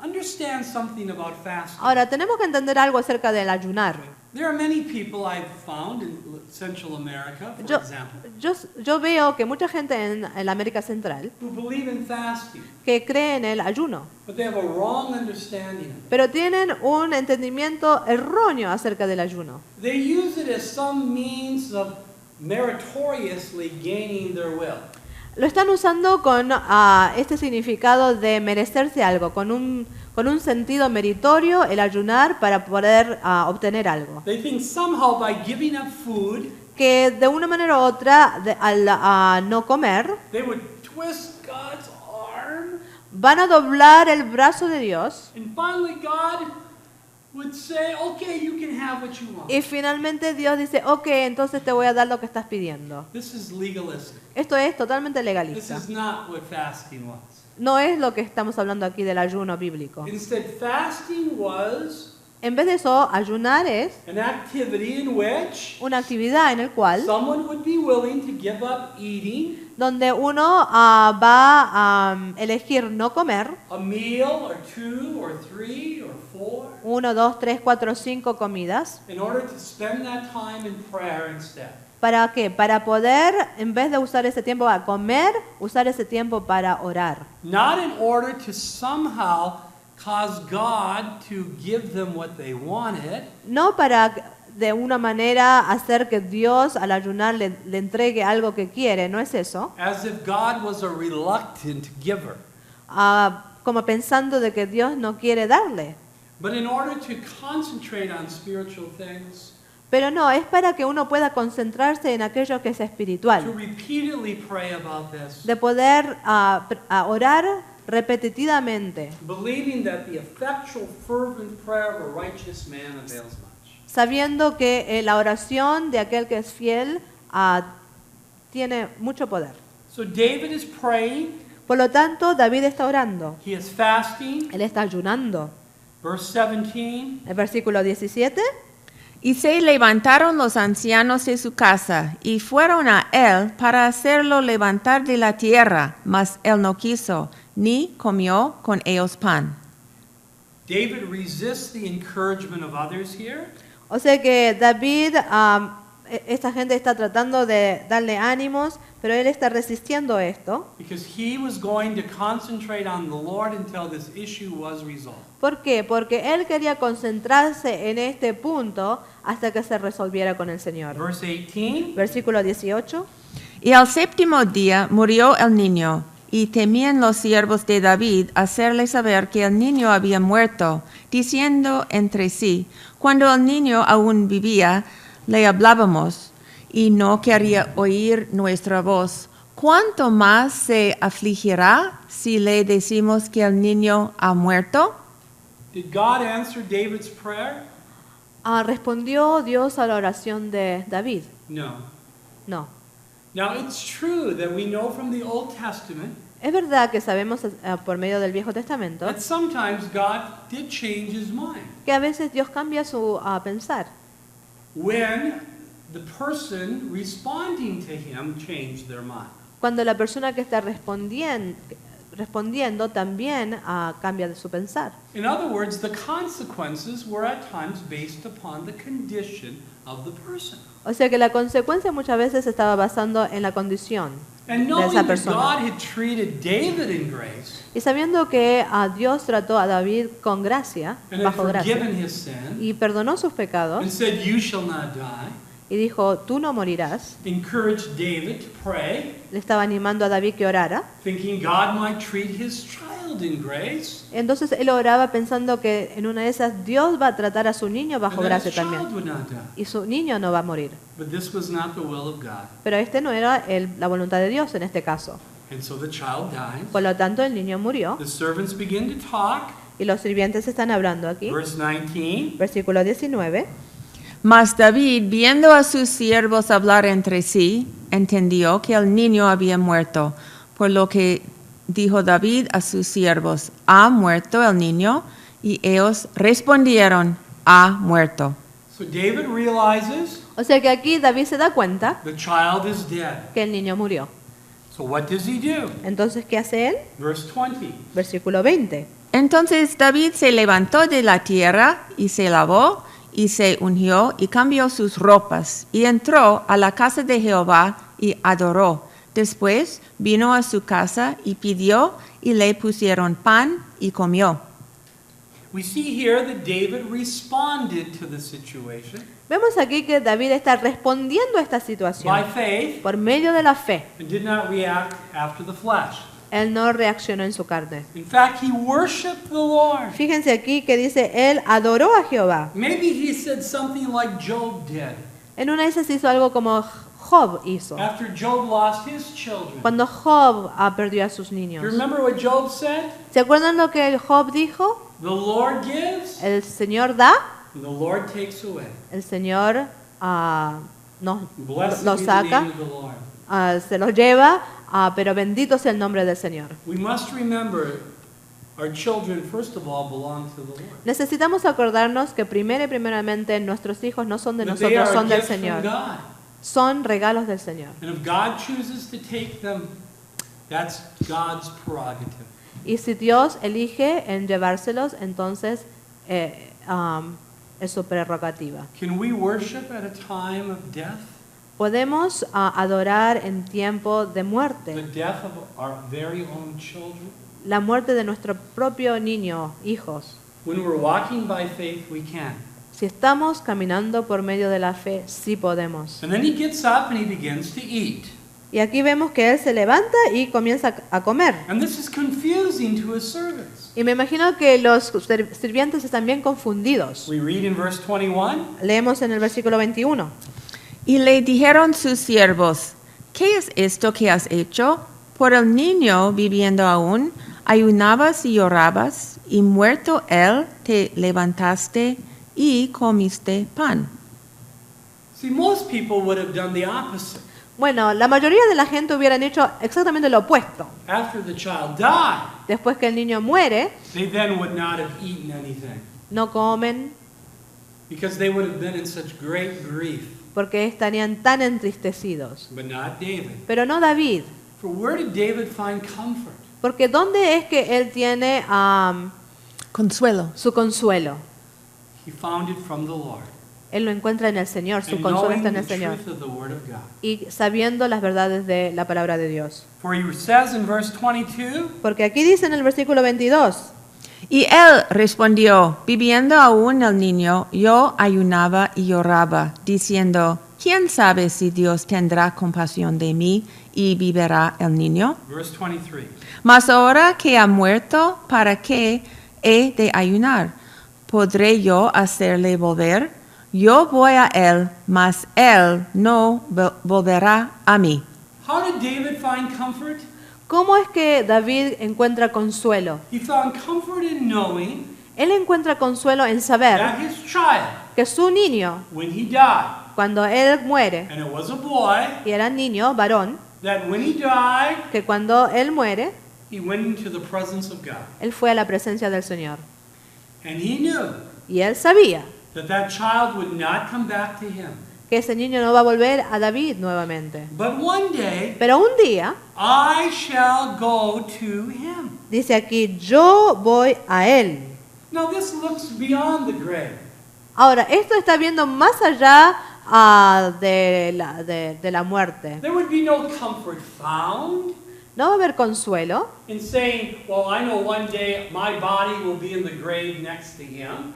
understand something about fasting. Ahora, tenemos que entender algo acerca del ayunar. There are many people I've found in Central America, for Yo, example, yo veo que mucha gente en la América Central who believe in fasting, que cree en el ayuno, but they have a wrong understanding of it. pero tienen un entendimiento erróneo acerca del ayuno. They use it as some means of meritoriously gaining their will. Lo están usando con este significado de merecerse algo, con un sentido meritorio el ayunar para poder obtener algo. They think somehow by giving up food, Que de una manera u otra, al no comer, they would twist God's arm, van a doblar el brazo de Dios and finally God would say, okay, you can have what you want. y finalmente Dios dice, ok, entonces te voy a dar lo que estás pidiendo. This is legalistic. Esto es totalmente This legalista. is not what fasting was. No es lo que estamos hablando aquí del ayuno bíblico. Instead, fasting was En vez de eso, ayunar es an activity in which una actividad en el cual someone would be willing to give up eating donde uno va a elegir no comer a meal or 2 or 3 or 4 1, 2, 3, 4, 5 comidas. in order to spend that time in prayer instead. ¿Para qué? Para poder, en vez de usar ese tiempo para comer, usar ese tiempo para orar. Not in order to somehow cause God to give them what they wanted, No para de una manera hacer que Dios al ayunar le entregue algo que quiere, no es eso. as if God was a reluctant giver, Como pensando de que Dios no quiere darle. but in order to concentrate on spiritual things, Pero no, es para que uno pueda concentrarse en aquello que es to espiritual. repeatedly pray about this, De poder orar repetitivamente, believing that the effectual, fervent prayer of a righteous man avails much. sabiendo que la oración de aquel que es fiel tiene mucho poder. So David is praying, Por lo tanto, David está orando, he is fasting. él está ayunando. Verse 17, El versículo 17. Y se levantaron los ancianos de su casa, y fueron a él para hacerlo levantar de la tierra, mas él no quiso, ni comió con ellos pan. David resists the encouragement of others here. O sea que David esta gente está tratando de darle ánimos, pero él está resistiendo esto. because he was going to concentrate on the Lord until this issue was resolved. ¿Por qué? Porque él quería concentrarse en este punto hasta que se resolviera con el Señor. Verse 18. Versículo 18. Y al séptimo día murió el niño, y temían los siervos de David hacerle saber que el niño había muerto, diciendo entre sí, cuando el niño aún vivía, le hablábamos, y no quería oír nuestra voz. ¿Cuánto más se afligirá si le decimos que el niño ha muerto? Did God answer David's prayer? ¿Respondió Dios a la oración de David? No. No. Now, it's true that we know from the Old Testament Es verdad que sabemos por medio del Viejo Testamento that sometimes God did change his mind que a veces Dios cambia su pensar. when the person responding to him changed their mind. Cuando la persona que está respondiendo también cambia de su pensar. In other words, the consequences were at times based upon the condition of the person. O sea que la consecuencia muchas veces se estaba basando en la condición And de knowing esa that God persona. had treated David in grace Y sabiendo que Dios trató a David con gracia, and had bajo gracia, forgiven his sin y perdonó sus pecados, and said, "You shall not die," y dijo, tú no morirás, encouraged David to pray, le estaba animando a David que orara. thinking God might treat his child in grace, Entonces él oraba pensando que en una de esas Dios va a tratar a su niño and bajo that gracia his child también. would not die. Y su niño no va a morir. But this was not the will of God. Pero este no era la voluntad de Dios en este caso. And so the child dies. Por lo tanto, el niño murió. The servants begin to talk. Y los sirvientes están hablando aquí. Verse 19. Versículo 19. Mas David, viendo a sus siervos hablar entre sí, entendió que el niño había muerto, por lo que dijo David a sus siervos, ¿ha muerto el niño? Y ellos respondieron, ha muerto. So David realizes O sea que aquí David se da cuenta the child is dead. que el niño murió. So what does he do? Entonces, ¿qué hace él? Verse 20. Versículo 20. Entonces David se levantó de la tierra y se lavó y se ungió y cambió sus ropas y entró a la casa de Jehová y adoró. Después vino a su casa y pidió y le pusieron pan y comió. We see here that David responded to the situation Vemos aquí que David está respondiendo a esta by situación faith por medio de la fe. and did not react after the flesh. Él no reaccionó en su carne. In fact, he worshiped the Lord. Fíjense aquí que dice, él adoró a Jehová. Maybe he said something like Job did En una de esas hizo algo como Job hizo. after Job lost his children. Cuando Job perdió a sus Do you niños. remember what Job said? ¿Se acuerdan lo que Job dijo? The Lord gives, El Señor da, and the Lord takes away. el Señor Blessed lo be the saca, name of the Lord. se lo lleva, pero bendito sea el nombre del Señor. We must remember our children, first of all, belong to the Lord. Necesitamos acordarnos que primero y primeramente nuestros hijos no son de That they nosotros, are a son del gift from Señor. God. Son regalos del Señor. And if God chooses to take them, that's God's prerogative. Y si Dios elige en llevárselos, entonces es su prerrogativa. Can we worship at a time of death? Podemos adorar en tiempo de The muerte, death of our very own children? la muerte de nuestro propio niño, hijos. When we're walking by faith, we can. Si estamos caminando por medio de la fe, sí podemos. And then he gets up and he begins to eat. Y aquí vemos que él se levanta y comienza a comer. And this is confusing to his servants. Y me imagino que los sirvientes están bien confundidos. We read in verse 21. Leemos en el versículo 21. Y le dijeron sus siervos, ¿qué es esto que has hecho? Por el niño viviendo aún, ayunabas y llorabas, y muerto él, te levantaste y comiste pan. See, most people would have done the opposite. Bueno, la mayoría de la gente hubieran hecho exactamente lo opuesto. After the child died, Después que el niño muere, they then would not have eaten anything no comen because they would have been in such great grief. porque estarían tan entristecidos. But not David. Pero no David, For where did David find comfort? porque ¿dónde es que él tiene Consuelo. su consuelo? He found it from the Lord. Él lo encuentra en el Señor, su and consuelo knowing está en the el Señor. truth of the Word of God. Y sabiendo las verdades de la palabra de Dios. For he says in verse 22, Porque aquí dice en el versículo 22, Y él respondió, viviendo aún el niño, yo ayunaba y lloraba, diciendo, ¿quién sabe si Dios tendrá compasión de mí y vivirá el niño? verse 23. Mas ahora que ha muerto, ¿para qué he de ayunar? ¿Podré yo hacerle volver? Yo voy a él, mas él no volverá a mí. How did David find comfort? ¿cómo es que David encuentra consuelo? He found comfort in knowing Él encuentra consuelo en saber that his child, que su niño, when he died, cuando él muere, and it was a boy, y era niño, varón, that when he died, que cuando él muere, he went into the presence of God. él fue a la presencia del Señor. And he knew Y él sabía that that child would not come back to him. que ese niño no va a volver a David nuevamente. But one day, Pero un día, I shall go to him. dice aquí, yo voy a él. Now this looks beyond the grave. Ahora, esto está viendo más allá de la muerte. There would be no comfort found No va a haber consuelo in saying, well, I know one day my body will be in the grave next to him.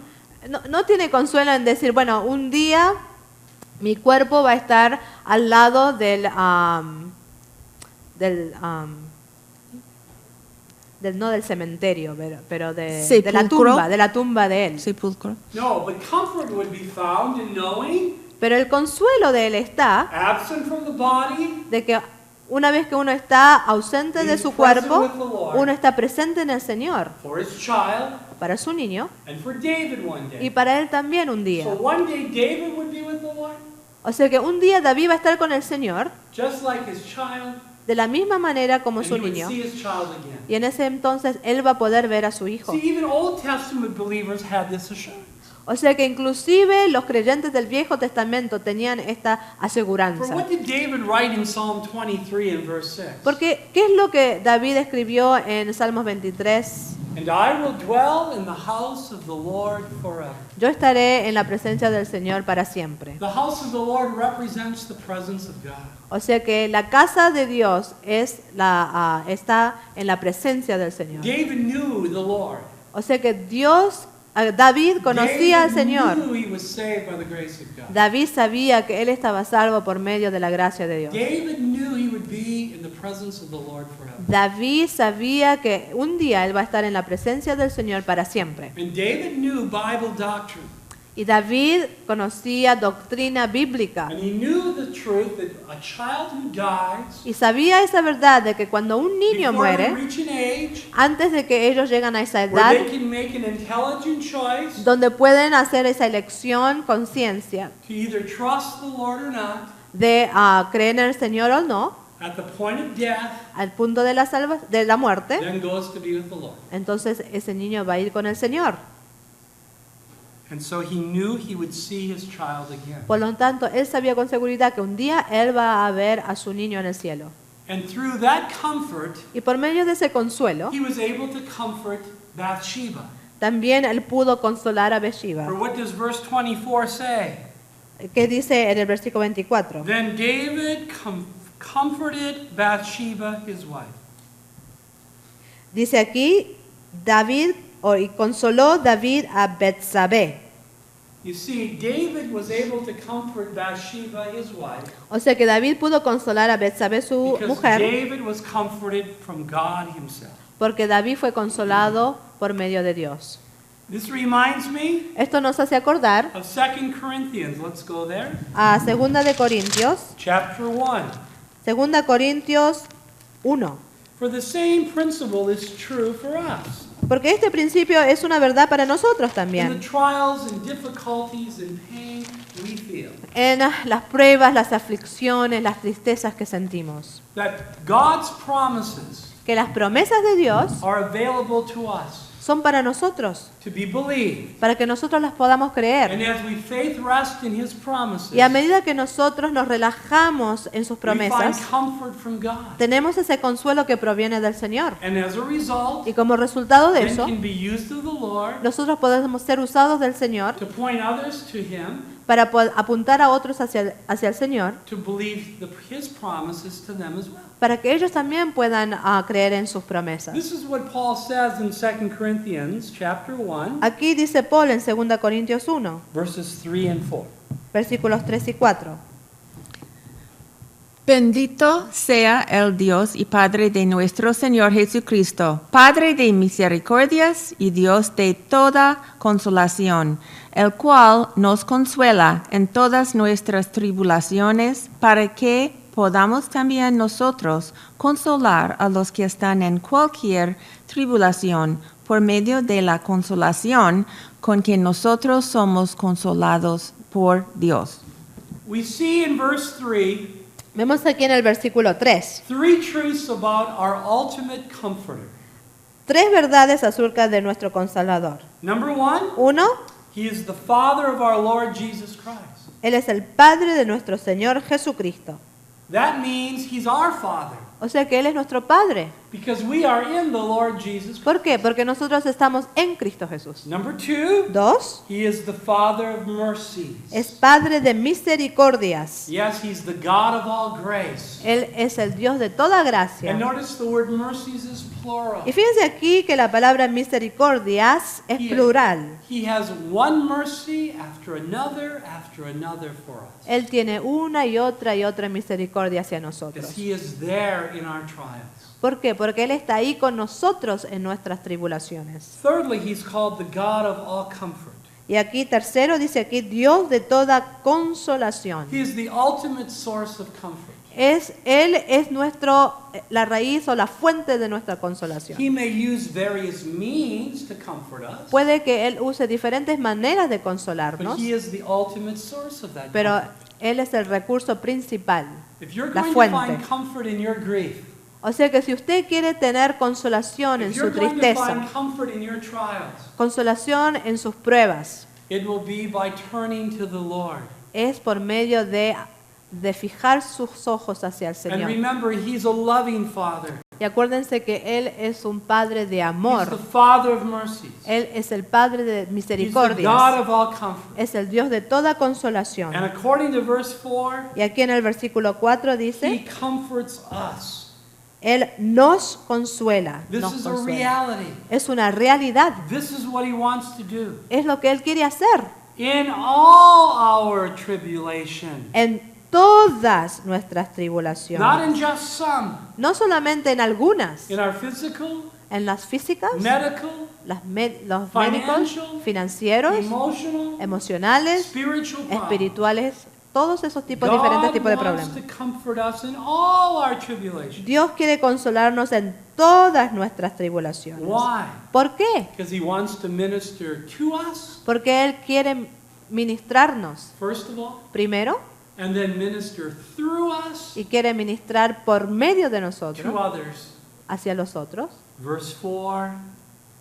no tiene consuelo en decir, bueno, un día mi cuerpo va a estar al lado no del cementerio, pero de Sepulcro. de la tumba de él. Sepulcro. No, but comfort would be found in knowing, Pero el consuelo de él está absent from the body, de que una vez que uno está ausente de su cuerpo, uno está presente en el Señor for his child, para su niño and for David one y day. para él también un día. So one day David would be with the Lord, O sea que un día David va a estar con el Señor just like his child, de la misma manera como and su he would niño. see his child again. Y en ese entonces él va a poder ver a su hijo. See, even Old Testament believers had this assurance. O sea que inclusive los creyentes del Viejo Testamento tenían esta For aseguranza. what did David write in Psalm 23 and verse 6? Porque, ¿qué es lo que David escribió en Salmos 23? And I will dwell in the house of the Lord forever. Yo estaré en la presencia del Señor para siempre. The house of the Lord represents the presence of God. O sea que la casa de Dios está en la presencia del Señor. David knew the Lord. O sea que David conocía al David Señor. knew he was saved by the grace of God. David sabía que él estaba salvo por medio de la gracia de Dios. David knew he would be in the presence of the Lord forever. David sabía que un día él va a estar en la presencia del Señor para siempre. And David knew Bible doctrine. Y David conocía doctrina bíblica. And he knew the truth that a child who dies, Y sabía esa verdad de que cuando un niño before they muere, reach an age antes de que ellos llegan a esa where edad, they can make an intelligent choice donde pueden hacer esa elección, conciencia, to either trust the Lord or not, de creer en el Señor o no, at the point of death, al punto de la muerte, then goes to be with the Lord. entonces ese niño va a ir con el Señor. And so he knew he would see his child again. Por lo tanto, él sabía con seguridad que un día él va a ver a su niño en el cielo. And through that comfort, Y por medio de ese consuelo, he was able to comfort Bathsheba. también él pudo consolar a Bathsheba. For what does verse 24 say? ¿Qué dice en el versículo 24? Then David comforted Bathsheba, his wife. Dice aquí, y consoló David a Betsabé. You see, David was able to comfort Bathsheba, his wife, O sea que David pudo consolar a Betsabé, su because mujer, David was comforted from God himself. porque David fue consolado por medio de Dios. This reminds me Esto nos hace acordar of 2 Corinthians. Let's go there. a 2 de Corintios, Chapter 1. 2 Corintios 1. For the same principle is true for us. Porque este principio es una verdad para nosotros In the también. trials and difficulties and pain we feel, En las pruebas, las aflicciones, las tristezas que sentimos. that God's promises Que las promesas de Dios are available to us son para nosotros, to be believed. para que nosotros las podamos creer. And as we faith rest in His promises, Y a medida que nosotros nos relajamos en sus we find promesas, comfort from God. tenemos ese consuelo que proviene del Señor. And as a result, Y como resultado de then eso, can be used of the Lord nosotros podemos ser usados del Señor to point others to Him para apuntar a otros hacia el Señor, to believe his promises to them as well. para que ellos también puedan creer en sus promesas. This is what Paul says in 2 Corinthians chapter 1, Aquí dice Paul en 2 Corintios 1, verses 3 and 4. versículos 3 y 4. Bendito sea el Dios y Padre de nuestro Señor Jesucristo, Padre de misericordias y Dios de toda consolación, el cual nos consuela en todas nuestras tribulaciones, para que podamos también nosotros consolar a los que están en cualquier tribulación por medio de la consolación con que nosotros somos consolados por Dios. We see in verse 3 Vemos aquí en el versículo 3, 3 truths about our ultimate comforter. 3 verdades acerca de nuestro Consolador. Number 1, 1, he is the Father of our Lord Jesus Christ. Él es el Padre de nuestro Señor Jesucristo. That means he's our Father O sea que Él es nuestro Padre. because we are in the Lord Jesus Christ. ¿Por qué? Porque nosotros estamos en Cristo Jesús. Number 2, 2, he is the Father of mercies. es Padre de misericordias. Yes, he's the God of all grace. Él es el Dios de toda And gracia. notice the word mercies is plural. Y fíjense aquí que la palabra misericordias es plural. He has one mercy after another for us. Él tiene una y otra misericordia hacia nosotros. As he is there in our trials. ¿Por qué? Porque Él está ahí con nosotros en nuestras tribulaciones. Thirdly, he's called the God of all comfort. Y aquí tercero dice aquí Dios de toda consolación. He is the ultimate source of comfort. Él es la raíz o la fuente de nuestra consolación. He may use various means to comfort us, Puede que Él use diferentes maneras de but consolarnos, he is the ultimate source of that pero comfort. Él es el recurso principal, If you're la going to fuente. find comfort in your grief, O sea que si usted quiere tener consolación en if su you're going to tristeza, find comfort in your trials, consolación en sus pruebas, it will be by turning to the Lord. es por medio de fijar sus ojos hacia el And Señor. remember, he's a loving Father. Y acuérdense que Él es un Padre de He's the amor. Father of mercies. Él es el Padre de He's the misericordias. God of all comfort. Es el Dios de toda consolación. And according to verse 4, Y aquí en el versículo 4 he dice, comforts us. Él nos consuela. This Nos is a consuela. reality. Es una realidad. This is what he wants to do. Es lo que Él quiere hacer In all our tribulation. en todas nuestras Not in tribulaciones. just some. No solamente en algunas, In our physical, en las físicas, medical, los médicos, Financial, financieros, emotional, emocionales, spiritual problems. espirituales, todos esos tipos, diferentes God tipos de wants problemas. to comfort us in all our tribulation. Dios quiere consolarnos en todas nuestras tribulaciones. Why? ¿Por qué? Because he wants to minister to us, Porque Él quiere ministrarnos first of all, primero and then minister through us y quiere ministrar por medio de to nosotros others. hacia los otros. Verse 4,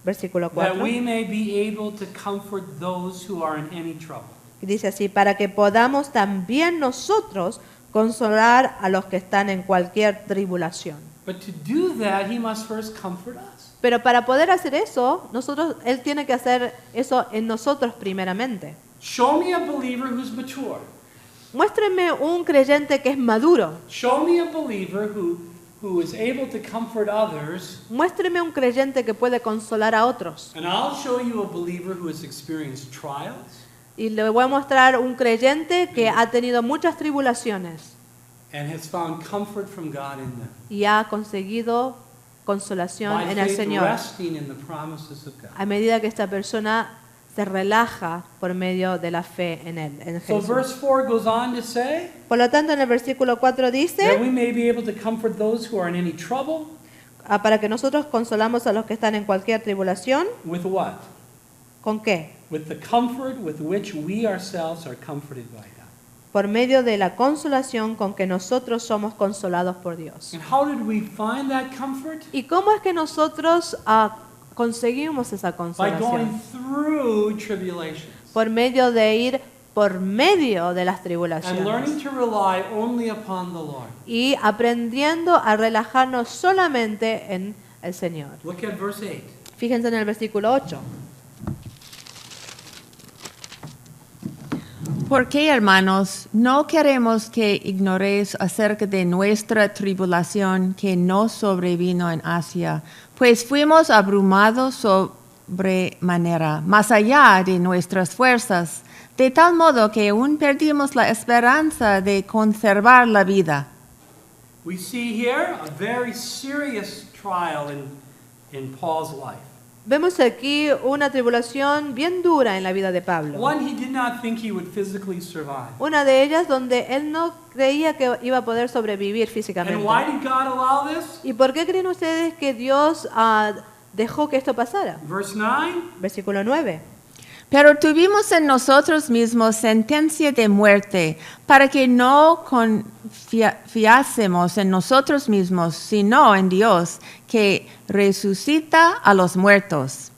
Versículo that 4. we may be able to comfort those who are in any trouble. Dice así, para que podamos también nosotros consolar a los que están en cualquier tribulación. But to do that, he must first comfort us. Pero para poder hacer eso, Él tiene que hacer eso en nosotros primeramente. Show me a believer who's mature. Muéstreme un creyente que es maduro. Show me a believer who is able to comfort others, Muéstreme un creyente que puede consolar a otros. and I'll show you a believer who has experienced trials Y le voy a mostrar un creyente que ha tenido muchas tribulaciones and has found comfort from God in them. y ha conseguido consolación By en el faith, Señor. resting in the promises of God. A medida que esta persona se relaja por medio de la fe en Él, en So Jesús. verse 4 goes on to say Por lo tanto, en el versículo 4 that dice, we may be able to comfort those who are in any trouble para que nosotros consolamos a los que están en cualquier tribulación, with what? ¿con qué? With the comfort with which we ourselves are comforted by God. Por medio de la consolación con que nosotros somos consolados por Dios. And how did we find that comfort? ¿Y cómo es que nosotros conseguimos esa By consolación? going through tribulations Por medio de ir por medio de las and tribulaciones learning to rely only upon the Lord. y aprendiendo a relajarnos solamente en el Señor. Look at verse 8. Fíjense en el versículo 8. ¿Por qué, hermanos, no queremos que ignoréis acerca de nuestra tribulación que nos sobrevino en Asia? Pues fuimos abrumados sobremanera, más allá de nuestras fuerzas, de tal modo que aún perdimos la esperanza de conservar la vida. We see here a very serious trial in Paul's life. Vemos aquí una tribulación bien dura en la vida de Pablo. One he did not think he would physically survive. Una de ellas donde él no creía que iba a poder sobrevivir And físicamente. why did God allow this? ¿Y por qué creen ustedes que Dios dejó que esto pasara? Verse 9. Versículo 9. Pero tuvimos en nosotros mismos sentencia de muerte, para que no confiásemos en nosotros mismos, sino en Dios, que resucita a los muertos.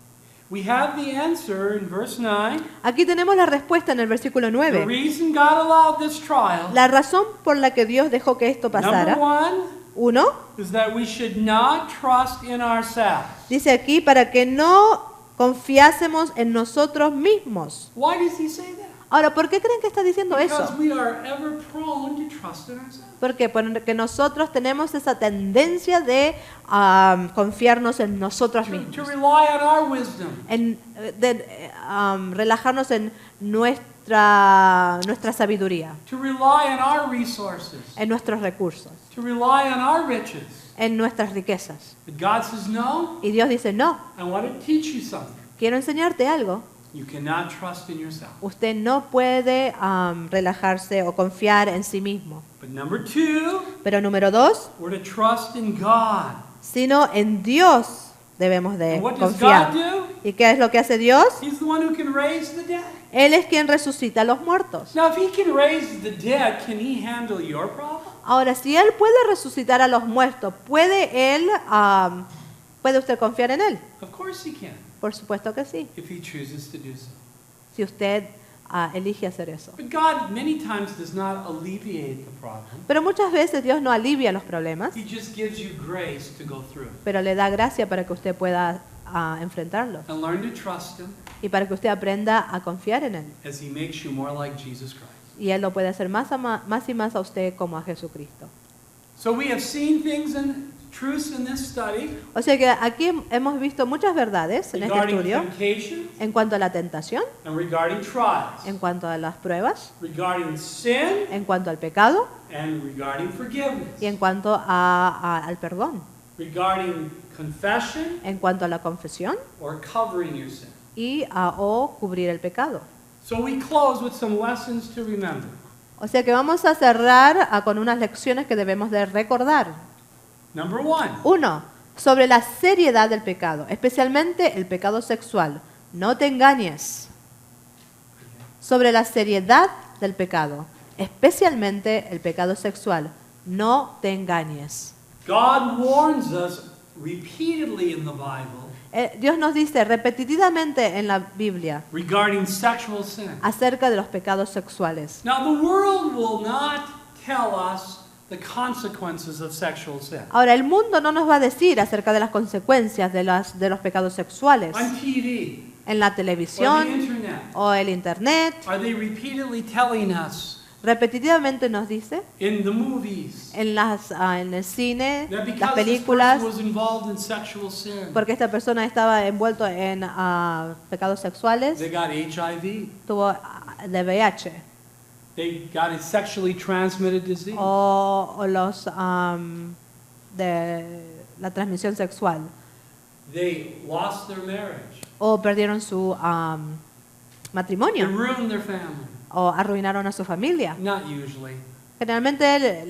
We have the answer in verse 9. Aquí tenemos la respuesta en el versículo The 9. reason God allowed this trial, La razón por la que Dios dejó que esto number pasara, one, uno, is that we should not trust in ourselves. dice aquí, para que no confiásemos en nosotros mismos. Why does he say that? Ahora, ¿por qué creen que está diciendo Because eso? we are ever prone to trust in ourselves. ¿Por qué? Porque nosotros tenemos esa tendencia de confiarnos en nosotros To mismos, rely on our wisdom. Relajarnos en nuestra sabiduría, To rely on our resources. en nuestros recursos, To rely on our riches. en nuestras riquezas. But God says, no, Y Dios dice, no, I want to teach you something. quiero enseñarte algo. You cannot trust in yourself. Usted no puede relajarse o confiar en sí mismo. But number two, Pero número dos, we're to trust in God. sino en Dios debemos de And what does confiar. God do? ¿Y qué es lo que hace Dios? He's the one who can raise the dead. Él es quien resucita a los muertos. Now, if he can raise the dead, can he handle your problem? Ahora, si Él puede resucitar a los muertos, ¿puede usted confiar en Él? Of course he can, Por supuesto que sí, if he chooses to do so. si usted elige hacer eso. But God many times does not alleviate the problem. Pero muchas veces Dios no alivia los problemas, He just gives you grace to go through it pero le da gracia para que usted pueda enfrentarlos and learn to trust him y para que usted aprenda a confiar en Él. as he makes you more like Jesus Christ. Y Él lo puede hacer más y más a usted como a Jesucristo. So we have seen things and truths in this study O sea que aquí hemos visto muchas verdades en este regarding estudio temptation en cuanto a la tentación, and regarding trials, en cuanto a las pruebas, regarding sin en cuanto al pecado and regarding forgiveness, y en cuanto al perdón, regarding confession en cuanto a la confesión or covering your sin. y o cubrir el pecado. So we close with some lessons to remember. O sea que vamos a cerrar con unas lecciones que debemos de recordar. Number one, Uno, sobre la seriedad del pecado, especialmente el pecado sexual. No te engañes. Sobre la seriedad del pecado, especialmente el pecado sexual. No te engañes. God warns us repeatedly in the Bible Dios nos dice repetitivamente en la Biblia regarding sexual sin. acerca de los pecados sexuales. Now, the world will not tell us the consequences of sexual sin. Ahora, el mundo no nos va a decir acerca de las consecuencias de los pecados sexuales. On TV En la or the televisión internet, o el internet, are they repeatedly telling us repetitivamente nos dice in the movies en el cine, that las because this películas, person was involved in sexual sin, porque esta persona estaba envuelto en pecados sexuales, they got HIV, tuvo de VIH they got a sexually transmitted disease? o los de la transmisión sexual They lost their marriage. o perdieron su They matrimonio ruined their family. o arruinaron a su familia. Not usually. Generalmente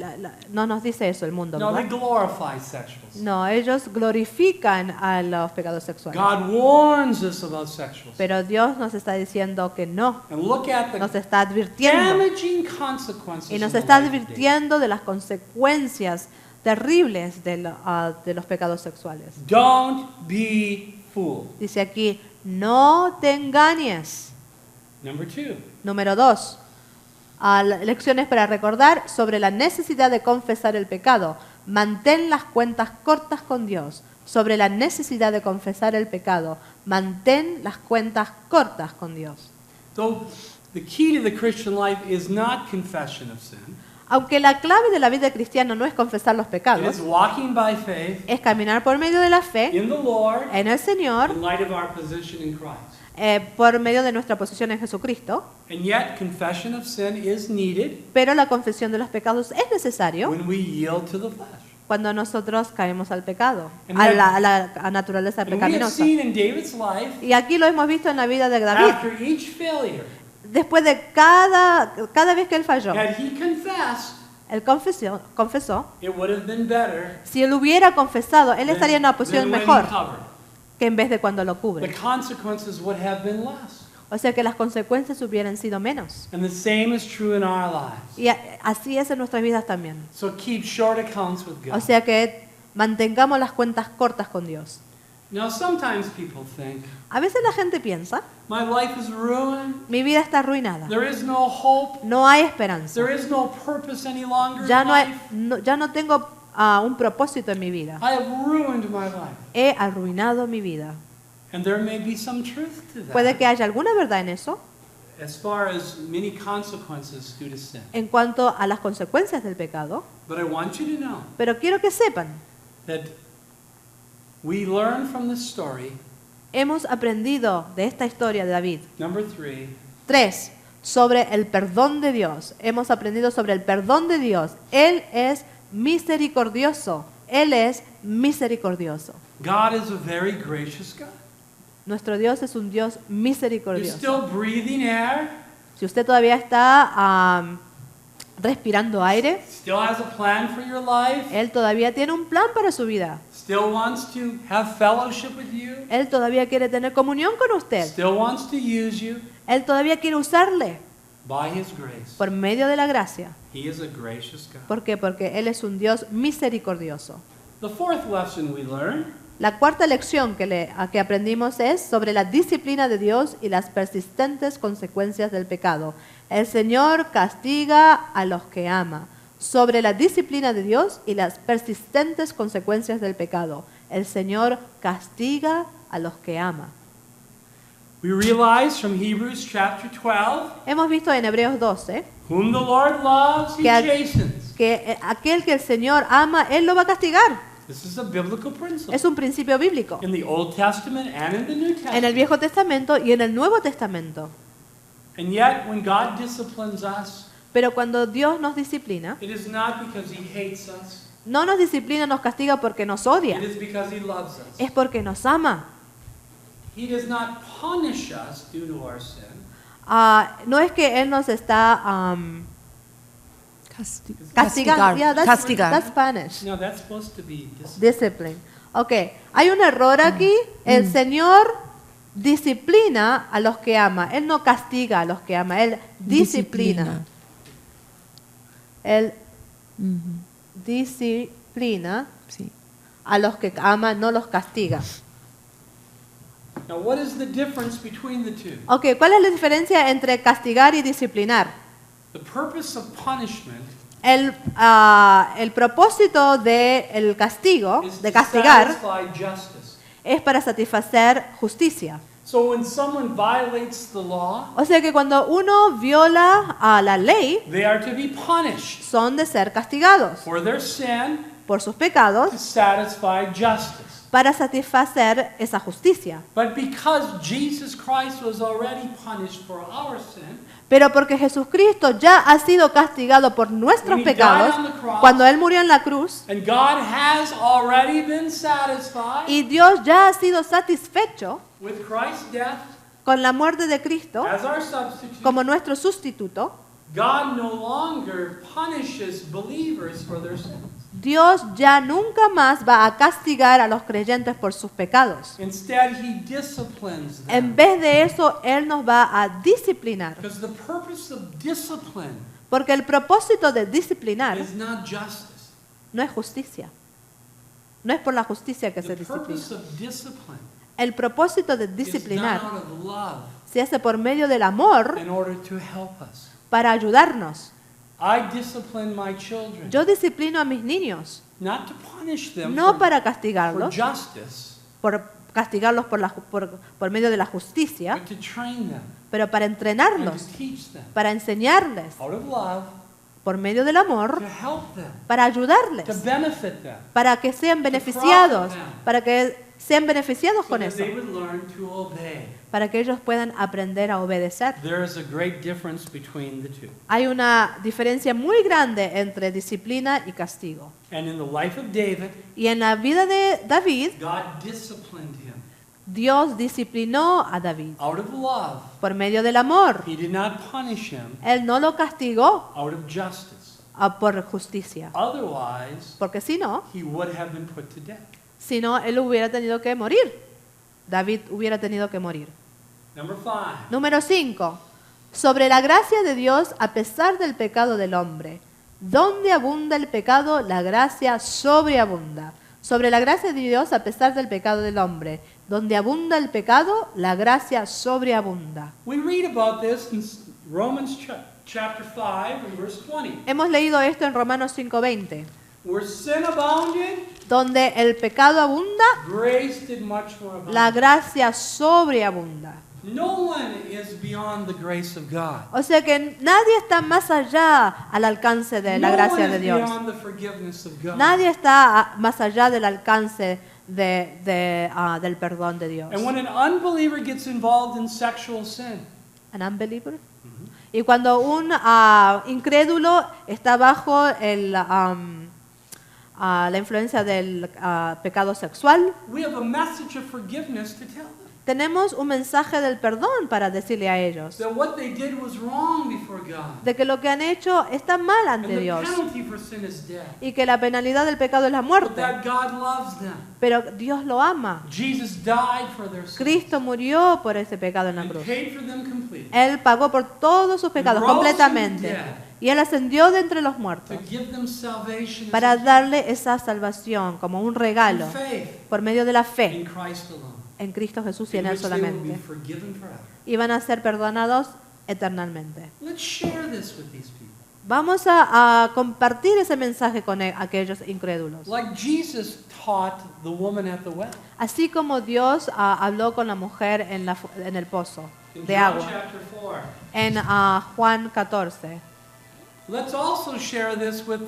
no nos dice eso el mundo, No, they ¿verdad? glorify sexual sin. No, ellos glorifican a los pecados sexuales. God warns us about sexual sin. Pero Dios nos está diciendo que no, And look at the nos está advirtiendo damaging consequences y nos in the está life of David. advirtiendo de las consecuencias terribles de los pecados sexuales. Don't be fooled. Dice aquí, no te engañes. Number two, Número 2, lecciones para recordar sobre la necesidad de confesar el pecado. Mantén las cuentas cortas con Dios. Sobre la necesidad de confesar el pecado. Mantén las cuentas cortas con Dios. so The key to the Christian life is not confession of sin. Aunque la clave de la vida cristiana no es confesar los It pecados, is walking by faith es caminar por medio de la fe in the Lord en el Señor, in light of our position in Christ. por medio de nuestra posición en Jesucristo. And yet, confession of sin is needed Pero la confesión de los pecados es necesario when we yield to the flesh. cuando nosotros caemos al pecado, And a that- la naturaleza And we have pecaminosa. seen in David's life, Y aquí lo hemos visto en la vida de David. after each failure, Después de cada vez que él falló, had he confessed, él confesó. it would have been better Si él hubiera confesado, él estaría en una than posición when he mejor covered. que en vez de cuando lo The cubre. consequences would have been less. O sea que las consecuencias hubieran sido menos. And the same is true in our lives. Y así es en nuestras vidas también. So keep short accounts with O God. sea que mantengamos las cuentas cortas con Dios. Now, sometimes people think, A veces la gente piensa, my life is ruined. mi vida está arruinada. There is no hope. No hay esperanza. There is no purpose any longer Ya in no, hay, life. ya no tengo un propósito en mi vida. I have ruined my life. He arruinado mi vida. And there may be some truth to Puede that que haya alguna verdad en eso as far as many consequences due to sin. en cuanto a las consecuencias del pecado, But I want you to know pero quiero que sepan, that we learn from this story, hemos aprendido de esta historia de David. number 3, 3. Sobre el perdón de Dios. Hemos aprendido sobre el perdón de Dios. Él es misericordioso. Él es misericordioso. God is a very gracious God. Nuestro Dios es un Dios You're misericordioso. still breathing air, Si usted todavía está respirando aire, still has a plan for your life, Él todavía tiene un plan para su vida. still wants to have fellowship with you, Él todavía quiere tener comunión con usted. still wants to use you Él todavía quiere usarle by His grace. por medio de la gracia. He is a gracious God. ¿Por qué? Porque Él es un Dios misericordioso. The fourth lesson we learn La cuarta lección que aprendimos es sobre la disciplina de Dios y las persistentes consecuencias del pecado. El Señor castiga a los que ama. Sobre la disciplina de Dios y las persistentes consecuencias del pecado. El Señor castiga a los que ama. we realize from Hebrews chapter 12, Hemos visto en Hebreos 12 whom the Lord loves, He Que- chastens. que aquel que el Señor ama, Él lo va a castigar. This is a biblical principle. Es un principio bíblico. In the Old Testament and in the New En el Testament. Viejo Testamento y en el Nuevo Testamento. And yet, when God disciplines us, Pero cuando Dios nos disciplina, it is not because He hates us. no nos disciplina, nos castiga porque nos odia. It is because He loves us. Es porque nos ama. He does not punish us due to our sin. No es que Él nos está castigando. Yeah, Castigar. that's Spanish. No, that's supposed to be discipline. Discipline. Ok, hay un error aquí. El Señor disciplina a los que ama. Él no castiga a los que ama. Él disciplina. Él disciplina Sí. a los que ama, no los castiga. Now, what is the difference between the two? Ok, ¿cuál es la diferencia entre castigar y disciplinar? The purpose of punishment El propósito del castigo, is de to castigar, satisfy justice. es para satisfacer justicia. So when someone violates the law, O sea que cuando uno viola a la ley, they are to be punished son de ser castigados for their sin por sus pecados to satisfy justice. para satisfacer esa justicia. But because Jesus Christ was already punished for our sin, Pero porque Jesucristo ya ha sido castigado por nuestros When he pecados, died on the cross, cuando Él murió en la cruz, and God has already been satisfied y Dios ya ha sido satisfecho with Christ's death con la muerte de Cristo as our substitute, como nuestro sustituto, God no longer punishes believers for their sins. Dios ya nunca más va a castigar a los creyentes por sus pecados. Instead, He disciplines them. En vez de eso, Él nos va a disciplinar. Because the purpose of discipline Porque el propósito de disciplinar is not justice. no es justicia. No es por la justicia que se The disciplina. purpose of discipline El propósito de is disciplinar done out of love se hace por medio del amor in order to help us. para ayudarnos. I discipline my children Yo disciplino a mis niños, not to punish them no for, para for castigarlos justice, por castigarlos por medio de la justicia, but to train them pero para and entrenarlos, to teach them para enseñarles, out of love, por medio del to amor, help them, para to ayudarles, benefit them, para que sean beneficiados, para que sean beneficiados so con that eso, they would learn to obey. para que ellos puedan aprender a obedecer. There is a great difference between the two. Hay una diferencia muy grande entre disciplina y castigo. And in the life of David, Y en la vida de David, God disciplined him Dios disciplinó a David out of love. por medio del amor. He did not punish him Él no lo castigó out of justice. por justicia, Otherwise, porque si no, he would have been put to death. él hubiera tenido que morir. David hubiera tenido que morir. Number 5. Número 5. Sobre la gracia de Dios a pesar del pecado del hombre. Donde abunda el pecado, la gracia sobreabunda. Sobre la gracia de Dios a pesar del pecado del hombre. Donde abunda el pecado, la gracia sobreabunda. We read about this in Romans chapter 5 and verse 20. Hemos leído esto en Romanos 5:20. Where sin abounded, Donde el pecado abunda, grace did much more abound. la gracia sobreabunda. No one is beyond the grace of God. O sea que nadie está más allá al alcance de la No gracia one de is Dios. beyond the forgiveness of God. Nadie está más allá del alcance del perdón de Dios. And when an unbeliever gets involved in sexual sin, An unbeliever. Y cuando un incrédulo está bajo la influencia del pecado sexual, we have a message of forgiveness to tell them. tenemos un mensaje del perdón para decirle a ellos That what they did was wrong before God. de que lo que han hecho está mal And ante the Dios penalty for sin is death. y que la penalidad del pecado es la But muerte, that God loves them. pero Dios lo ama. Jesus died for their sins. Cristo murió por ese pecado en la And cruz. paid for them completely. Él pagó por todos sus pecados rose from completamente. dead. Y Él ascendió de entre los To muertos give them salvation para as darle esa salvación como un regalo faith por medio de la in fe Christ alone. en Cristo Jesús y In en Él which they will be solamente. forgiven forever. Y van a ser perdonados eternamente. Let's share this with these people. Vamos a compartir ese mensaje con aquellos incrédulos. Like Jesus taught the woman at the well. Así como Dios habló con la mujer en el pozo In de John agua. chapter 4. En Juan 14. Let's also share this with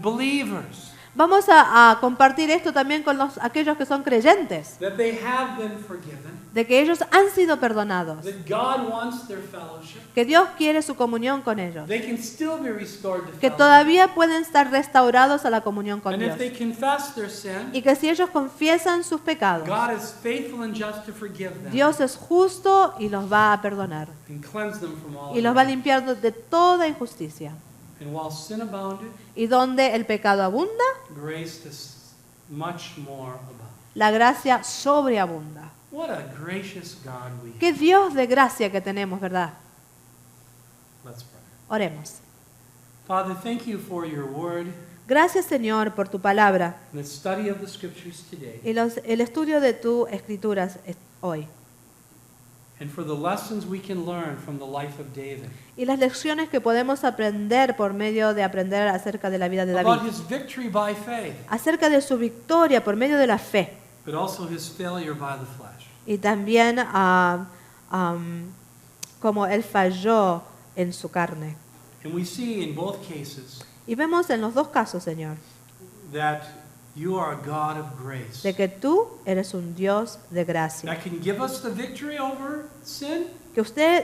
believers. Vamos a compartir esto también con aquellos que son creyentes, That they have been forgiven. de que ellos han sido perdonados, That God wants their fellowship. que Dios quiere su comunión con ellos, They can still be restored to que fellowship. todavía pueden estar restaurados a la comunión con And Dios, if they confess their sin, y que si ellos confiesan sus pecados, God is faithful and just to forgive them Dios es justo y los va a perdonar, and cleanse them from all y los va a unrighteousness. limpiar de toda injusticia. And while sin abounded, Y donde el pecado abunda, grace does much more abound. la gracia sobreabunda. What a gracious God we have. Qué Dios de gracia que tenemos, ¿verdad? Let's pray. Oremos. Father, thank you for your word Gracias, Señor, por tu palabra and the study of the scriptures today, y el estudio de tus escrituras hoy. and for the lessons we can learn from the life of David, Y las lecciones que podemos aprender por medio de aprender acerca de la vida de about David. his victory by faith, Acerca de su victoria por medio de la fe. but also his failure by the flesh. Y también como él falló en su carne. And we see in both cases Y vemos en los dos casos, Señor, that you are a God of grace de que tú eres un Dios de gracia. that can give us the victory over sin, Que usted